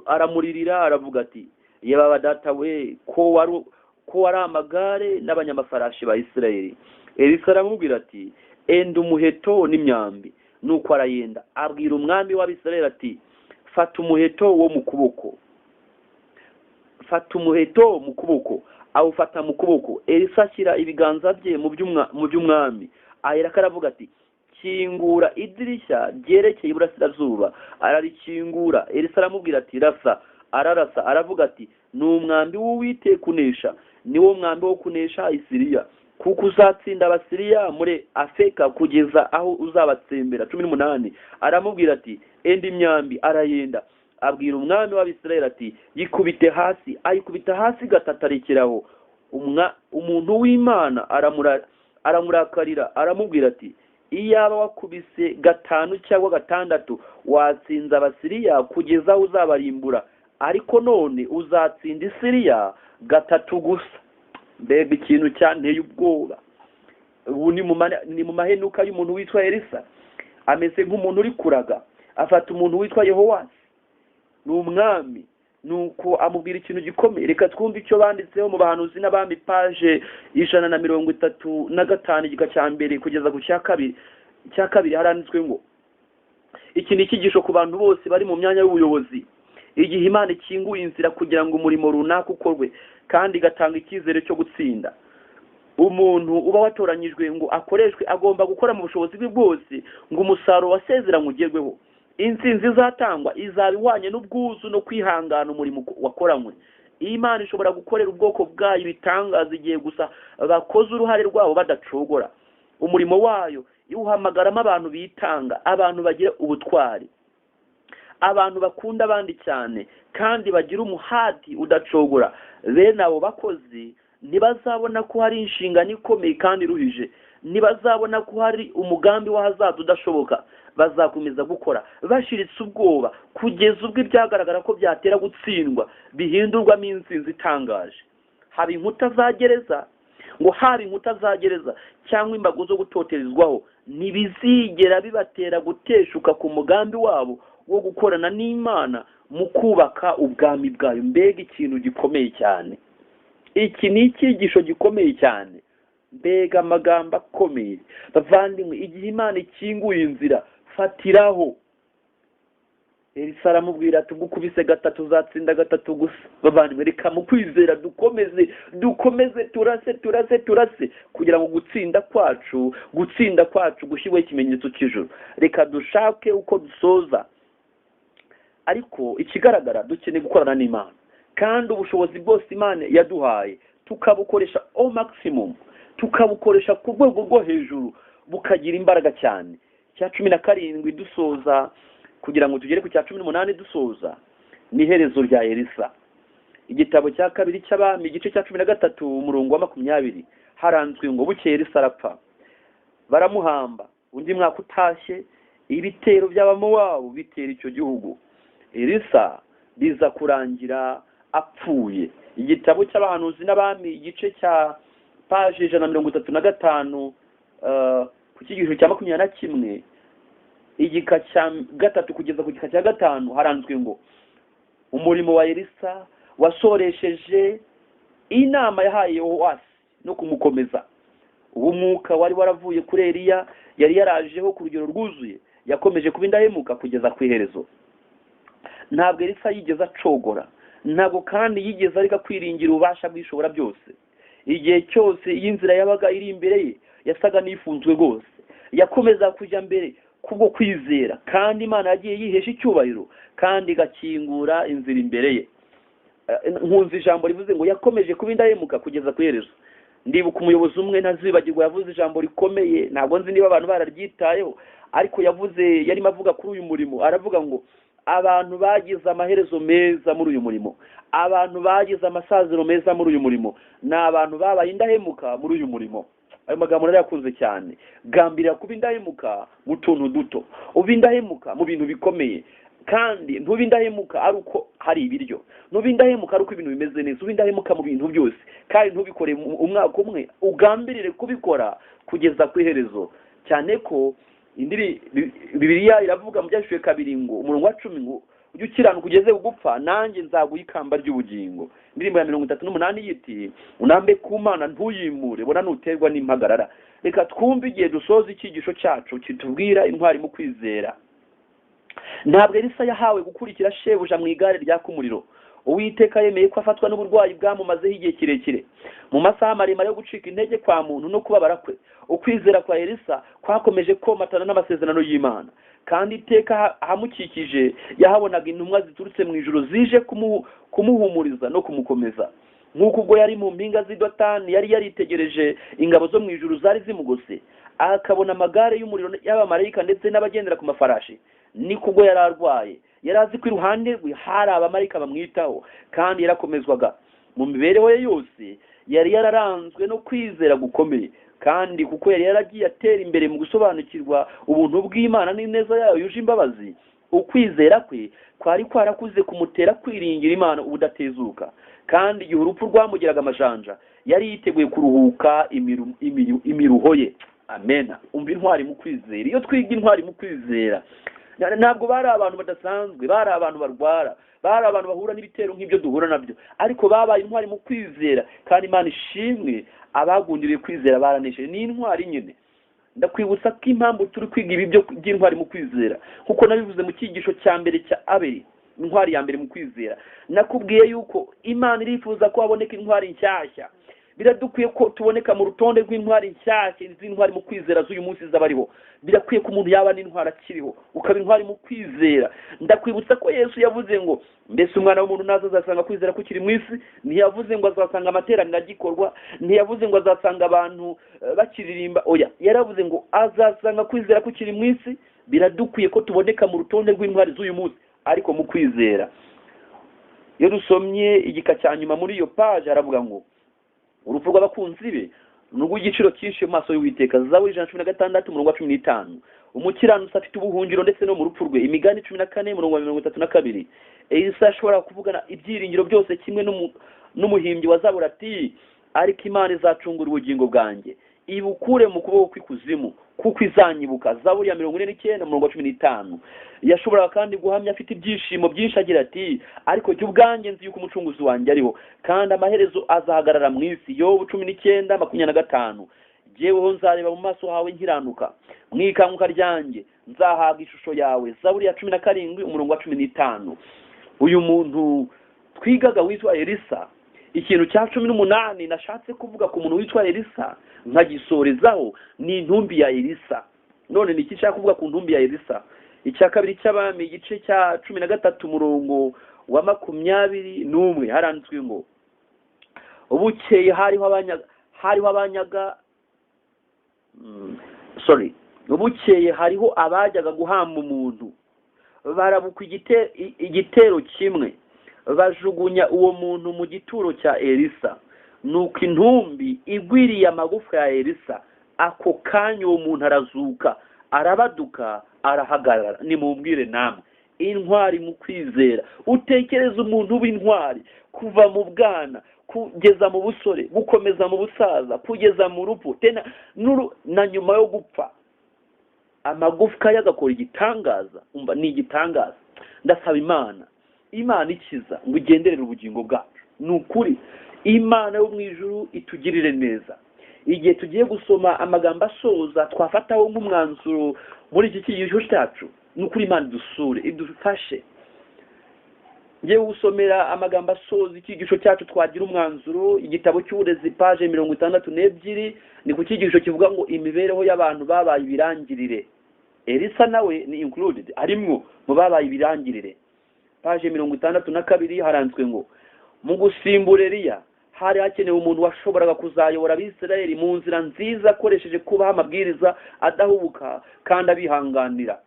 aramuririra aravuga ati, yebaba data we, ko wari amagare n'abanyamafarashi ba Isirayeli. Elisa aramubwira ati, enda umuheto n'imyambi. Nuko arayenda, abwira umwami w'Abisirayeli ati, fata umuheto wo mu kuboko. Fata umuheto mu kuboko. Awufata mu kuboko. Elisa ashyira ibiganza bye mu by'umwami. Ahera karavuga ati, kingura idirishya ryerekeye iburasirazuba. Ararikingura. Elisa aramubwira ati, rasa. Ararasa. Aravuga ati, ni umwambi w'Uwiteka kunesha, ni wo mwambi wo kunesha Isiriya, kuko uzatsinda Abasiriya muri Afeka kugeza aho uzabatsembera. 18 aramubwira ati, enda imyambi. Arayenda, abwira umwami w'Abisirayeli ati, yikubite hasi. Ayikubita hasi gatatarekeraho. Umuntu w'Imana aramurakarira, aramubwira ati, iyaba wakubise 5 cyangwa 6 watsinza Abasiriya kugeza aho uzabarimbura, ariko none uzatsinda Isiriya 3 gusa. Mbega ikintu cyanteye ubwoba. ubu ni mu mahenuka y'umuntu witwa Elisa. Ameze nk'umuntu uri kuraga, afata umuntu witwa Yehowasi, ni umwami, nuko amubwira ikintu gikomeye. Reka twumve icyo banditseho mu bahanuzi n'abami paje 135 igika cya mbere kugeza ku cya kabiri haranditswe ngo iki ni icyigisho ku bantu bose bari mu myanya y'ubuyobozi. Igihe Imana ikinguye inzira kugira ngo umurimo runaka ukorwe kandi igatanga icyizere cyo gutsinda, umuntu uba watoranyijwe ngo akoreshwe agomba gukora mu bushobozi bwe bwose ngo umusaruro wasezeranywe ugerweho. Intsinzi izatangwa izaba ihwanye n'ubwuzu no kwihangana umurimo wakoranywe. Imana ishobora gukorera ubwoko bwayo ibitangaza igihe gusa bakoze uruhare rwabo badacogora. Umurimo wayo iwuhamagaramo abantu bitanga, abantu bagira ubutwari, abantu bakunda abandi cyane kandi bagira umuhati udacogora. Bene abo bakozi ntibazabona ko hari inshingano ikomeye kandi iruhije, ntibazabona ko hari umugambi w'ahazaza udashoboka. Bazakomeza gukora bashiritse ubwoba kugeza ubwo ibyagaragara ko byatera gutsindwa bihindurwamo intsinzi itangaje. Haba inkuta za gereza cyangwa imbago zo gutoterezwaho ntibizigera bibatera guteshuka ku mugambi wabo wo gukorana n'Imana mu kubaka ubwami bwayo. Mbega ikintu gikomeye cyane! Iki ni icyigisho gikomeye cyane, mbega amagambo akomeye. Bavandimwe, igihe Imana ikinguye inzira fatiraho. Elisa aramubwira ati gukubise gatatu uzatsinda gatatu gusa. Bavandimwe, reka mu kwizera dukomeze turase kugira ngo gutsinda kwacu gushyirweho ikimenyetso cy'ijuru. Reka dushake uko dusoza, ariko ikigaragara dukeneye gukorana n'Imana, kandi ubushobozi bwose Imana yaduhaye tukabukoresha au maximum, tukabukoresha ku rwego rwo hejuru, bukagira imbaraga cyane. Cya 17 dusoza kugira ngo tugere ku cya 18 dusoza ni iherezo rya Elisa. Igitabo cya kabiri cy'abami igice cya 13 umurongo wa 20 haranzwe ngo bukeye Elisa arapfa, baramuhamba. Undi mwaka utashye ibitero by'abamowabu bitera icyo gihugu. Elisa biza kurangira apfuye. Igitabo cy'abahanuzi n'abami igice cya paje 135 ku cyigisho cya 21 igika cya 3 kugeza ku gika cya 5 haranzwe ngo umurimo wa Elisa wasoresheje inama yahaye Yehowasi no kumukomeza. Ubu mwuka wari waravuye kuri Eliya yari yarajeho ku rugero rwuzuye, yakomeje kuba indahemuka kugeza ku iherezo. Ntabwo Elisa yigeze acogora, ntabwo kandi yigeze areka kwiringira ububasha bw'ishobora byose. Igihe cyose y'inzira yabaga iri imbere ye yasaga n'ifunzwe rwose, yakomeza kujya mbere kubwo kwizera, kandi Imana yagiye yihesha icyubahiro kandi igakingura inzira imbere ye. Nkunze ijambo rivuze ngo yakomeje kuba indahemuka kugeza ku iherezo. Ndibuka umuyobozi umwe ntazibagirwa yavuze ijambo rikomeye, ntabwo nzi niba abantu bararyitayeho, ariko yavuze yarimo avuga kuri uyu murimo. Aravuga ngo abantu bagize amaherezo meza muri uyu murimo, abantu bagize amasaziro meza muri uyu murimo, ni abantu babaye indahemuka muri uyu murimo. Ayo magambo narayakunze cyane. Gambirira kuba indahemuka mu tuntu duto, uba indahemuka mu bintu bikomeye, kandi ntuba indahemuka ari uko hari ibiryo, ntuba indahemuka ari uko ibintu bimeze neza, uba indahemuka mu bintu byose, kandi ntubikore umwaka umwe, ugambirire kubikora kugeza ku iherezo. Cyane ko Bibiliya iravuga mu Byashuwe 2 ngo umurongo wa 10 ngo ujye ukiranuka ugeze gupfa, nanjye nzaguha ikamba ry'ubugingo. Indirimbo ya 38 yiti unambe ku Mana ntuyimure, bona nuterwa n'impagarara. Reka twumve igihe dusoza icyigisho cyacu kitubwira intwari mu kwizera. Ntabwo Elisa yahawe gukurikira shebuja mu igare rya kumuriro. Uwiteka yemeye ko afatwa n'uburwayi bwamumazeho igihe kirekire, mu masaha maremare yo gucika intege kwa muntu no kubabara kwe. Ukwizera kwa Elisa kwakomeje komatana n'amasezerano y'Imana, kandi iteka ahamukikije yahabonaga intumwa ziturutse mu ijuru zije kumuhumuriza no kumukomeza. Nk'uko ubwo yari mu mpinga z'Idotani yari yaritegereje ingabo zo mu ijuru zari zimugose, akabona amagare y'umuriro y'abamarayika ndetse n'abagendera ku mafarashi, niko ubwo yari arwaye yari azi ko iruhande rwe hari abamarayika bamwitaho, kandi yarakomezwaga mu mibereho ye yose. Yari yararanzwe no kwizera gukomeye, kandi kuko yari yaragiye atera imbere mu gusobanukirwa ubuntu bw'Imana n'ineza yayo yuje imbabazi, ukwizera kwe kwari kwarakuze kumutera kwiringira Imana ubudatezuka. Kandi igihe urupfu rwamugiraga amajanja yari yiteguye kuruhuka imiruho ye. Amen. Umva intwari mu kwizera. Iyo twiga intwari mu kwizera, ntabwo bari abantu badasanzwe, bari abantu barwara, bari abantu bahura n'ibitero nk'ibyo duhura nabyo, ariko babaye intwari mu kwizera, kandi Imana ishimwe abagundiriye kwizera baranesheje. Ni intwari nyine. Ndakwibutsa ko impamvu turi kwiga ibi by'intwari mu kwizera, kuko nabivuze mu cyigisho cya mbere cya Abeli, intwari ya mbere mu kwizera, nakubwiye yuko Imana irifuza ko haboneka intwari nshyashya. Biradukwiye ko tuboneka mu rutonde rw'intwari nshyashya z'intwari mu kwizera z'uyu munsi z'abariho. Birakwiye ko umuntu yaba n'intwari akiriho, ukaba intwari mu kwizera. Ndakwibutsa ko Yesu yavuze ngo mbese umwana w'umuntu naza azasanga kwizera kukiri mu isi. Ntiyavuze ngo azasanga amateraniro agikorwa, ntiyavuze ngo azasanga abantu bakiririmba. Oya, yaravuze ngo azasanga kwizera kukiri mu isi. Biradukwiye ko tuboneka mu rutonde rw'intwari z'uyu munsi, ariko mu kwizera. Iyo dusomye igika cya nyuma muri iyo page haravuga ngo urupfu rw'abakunzi be ni urw'igiciro cyinshi mu maso y'Uwiteka. Zaburi 116:15. Umukiranutsi afite ubuhungiro ndetse no mu rupfu rwe. Imigani 14:32. Elisa ashobora kuvugana ibyiringiro byose kimwe n'umuhimbyi wa Zaburi ati ariko Imana izacungura ubugingo bwanjye, ibukure mu kuboko kw'ikuzimu, kuko izanyibuka. Zaburi ya 49:15. Yashoboraga kandi guhamya afite ibyishimo byinshi agira ati ariko jye ubwanjye nzi yuko umucunguzi wanjye ariho, kandi amaherezo azahagarara mu isi. Yobu 19:25. Jyeweho nzareba mu maso hawe nkiranuka, mu ikanguka ryanjye nzahaga ishusho yawe. Zaburi ya 17:15. Uyu muntu twigaga witwa Elisa, ikintu cya 18 nashatse kuvuga ku muntu witwa Elisa nkagisorezaho ni intumbi ya Elisa. None ni iki nshaka kuvuga ku ntumbi ya Elisa? Icya kabiri cy'Abami igice cya 13 umurongo wa 21 haranditswe ngo ubukeye ubukeye hariho abajyaga guhamba umuntu, barabukwa igitero kimwe, bajugunya uwo muntu mu gituro cya Elisa. Nuko intumbi igwiriye amagufwa ya Elisa, ako kanya uwo muntu arazuka, arabaduka, arahagarara. Nimumbwire namwe intwari mu kwizera. Utekereza umuntu w'intwari kuva mu bwana kugeza mu busore, gukomeza mu busaza, kugeza mu rupfu, tena na nyuma yo gupfa amagufwa yagakora igitangaza. Umva ni igitangaza. Ndasaba Imana ikiza ngo igenderere ubugingo bwacu. Ni ukuri Imana yo mu ijuru itugirire neza. Igihe tugiye gusoma amagambo asoza twafataho nk'umwanzuro muri iki cyigisho cyacu, ni ukuri Imana idusure, idufashe. Ngiye gusomera amagambo asoza icyigisho cyacu twagira umwanzuro, igitabo cy'uburezi page 62. Ni ku cyigisho kivuga ngo imibereho y'abantu babaye ibirangirire. Elisa nawe ni included, arimwo mu babaye ibirangirire. Page 62 haranditswe ngo mu gusimbura Eliya hari hakenewe umuntu washoboraga kuzayobora Abisirayeli mu nzira nziza akoresheje kubaha amabwiriza adahubuka kandi abihanganira.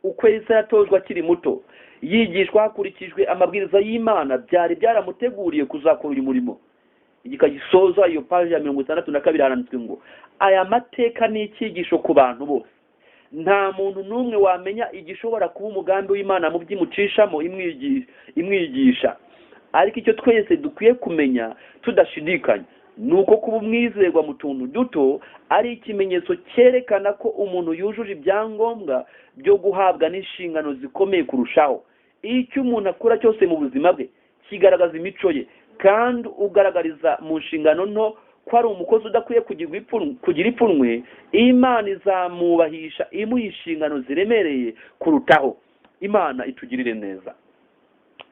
Uko Elisa yatojwe akiri muto, yigishwa hakurikijwe amabwiriza y'Imana, byari byaramuteguriye kuzakora uyu murimo. Igika gisoza iyo page ya 62 haranditswe ngo aya mateka ni icyigisho ku bantu bose. Nta muntu n'umwe wamenya igishobora kuba umugambi w'Imana mu byimucishamo imwigisha. Ariko icyo twese dukwiye kumenya tudashidikanya nuko kuba umwizerwa mu tuntu duto ari ikimenyetso cyerekana ko umuntu yujuje ibyangombwa byo guhabwa n'inshingano zikomeye kurushaho. Icyo umuntu akora cyose mu buzima bwe kigaragaza imico ye, kandi ugaragariza mu nshingano nto ko ari umukozi udakwiye kugira ipfunwe. Imana izamubahisha imuha inshingano ziremereye kurutaho. Imana itugirire neza,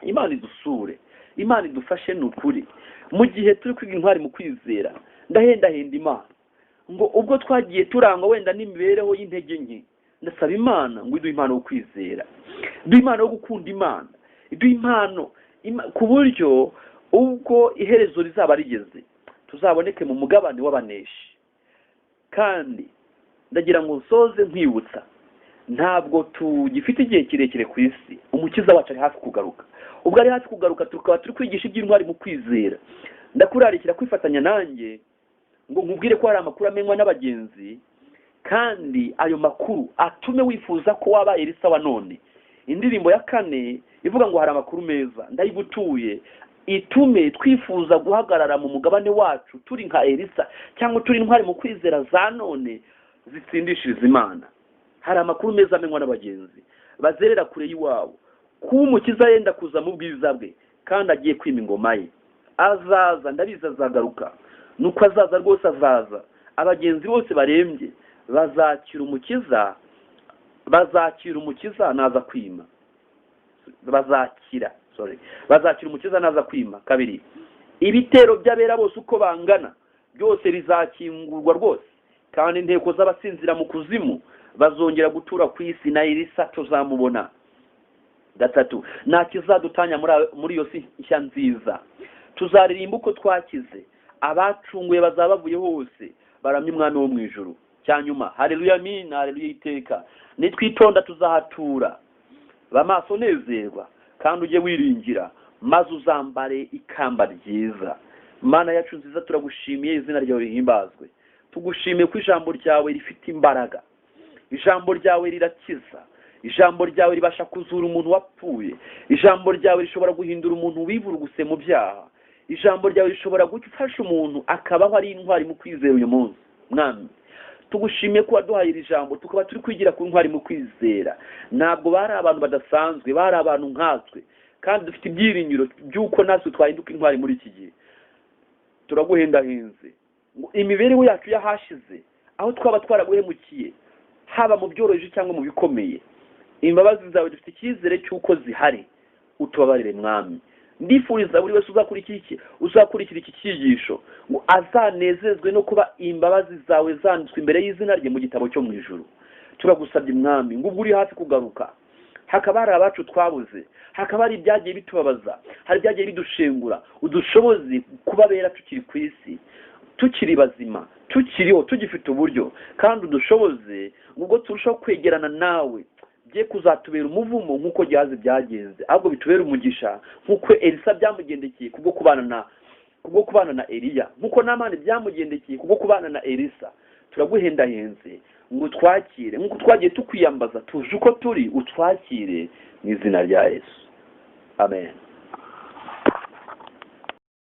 Imana idusure, Imana idufashe. Ni ukuri mu gihe turi kwiga intwari mu kwizera, ndahendahenda Imana ngo ubwo twagiye turangwa wenda n'imibereho y'intege nke, ndasaba Imana ngo iduhe impano yo kwizera, iduhe impano yo gukunda Imana, iduhe impano ku buryo ubwo iherezo rizaba rigeze tuzaboneke mu mugabane w'abaneshi. Kandi ndagira ngo nsoze nkwibutsa, ntabwo tugifite igihe kirekire ku isi. Umukiza wacu ari hafi kugaruka. Ubwo ari hafi kugaruka tukaba turi kwigisha iby'intwari mu kwizera. Ndakurarikira kwifatanya nanjye ngo nkubwire ko hari amakuru amenywa n'abagenzi, kandi ayo makuru atume wifuza ko waba Elisa wa none. Indirimbo ya 4 ivuga ngo hari amakuru meza, ndayigutuye. itume twifuza guhagarara mu mugabane wacu turi nka Elisa cyangwa turi intwari mu kwizera za none zitsindishiriza Imana. Hari amakuru meza amenywa n'abagenzi bazerera kure y'iwabo kuba umukiza yenda kuza mu bwiza bwe kandi agiye kwima ingoma ye. Azaza, ndabizi azagaruka. Nuko azaza rwose azaza. Abagenzi bose barembye bazakira umukiza naza kwima. Bazakira umukiza naza kwima. Kabiri, ibitero by'abera bose uko bangana byose bizakingurwa rwose, kandi inteko z'abasinzira mu kuzimu bazongera gutura ku isi, na Elisa tuzamubona. Gatatu, nta kizadutanya muri iyo si nshya nziza. Tuzaririmba uko twakize, abacunguye bazaba bavuye hose baramya umwami wo mu ijuru. Cyanyuma, haleluya, amina, haleluya iteka. Nitwitonda tuzahatura. Bamaso nezerwa kandi ujye wiringira, maze uzambare ikamba ryiza. Mana yacu nziza, turagushimiye, izina ryawe rihimbazwe. Tugushimiye ko ijambo ryawe rifite imbaraga, ijambo ryawe rirakiza, ijambo ryawe ribasha kuzura umuntu wapfuye, ijambo ryawe rishobora guhindura umuntu wivuruguse mu byaha, ijambo ryawe rishobora gufasha umuntu akabaho ari intwari mu kwizera uyu munsi. Mwami, tugushimiye ko waduhaye iri jambo tukaba turi kwigira ku ntwari mu kwizera. Ntabwo bari abantu badasanzwe, bari abantu nkatwe, kandi dufite ibyiringiro by'uko natwe twahinduka intwari muri iki gihe. Turaguhendahenze imibereho yacu yahashize, aho twaba twaraguhemukiye, haba mu byoroheje cyangwa mu bikomeye. Imbabazi zawe dufite icyizere cy'uko zihari. Utubabarire Mwami. Ndifuriza buri wese uzakurikira iki cyigisho ngo azanezezwe no kuba imbabazi zawe zanditswe imbere y'izina rye mu gitabo cyo mu ijuru. Turagusabye Mwami ngo ubwo uri hafi kugaruka, hakaba hari abacu twabuze, hakaba hari ibyagiye bitubabaza, hari ibyagiye bidushengura, udushobozi kubabera tukiri ku isi, tukiri bazima, tukiriho, tugifite uburyo, kandi udushoboze ubwo turushaho kwegerana nawe, bye kuzatubera umuvumo nk'uko Gehazi byagenze, ahubwo bitubera umugisha nk'uko Elisa byamugendekeye kubwo kubana na Eliya, nk'uko Namani byamugendekeye kubwo kubana na Elisa. Turaguhendahenze ngo twakire, nk'uko twagiye tukwiyambaza tuje uko turi, utwakire mu izina rya Yesu. Amen.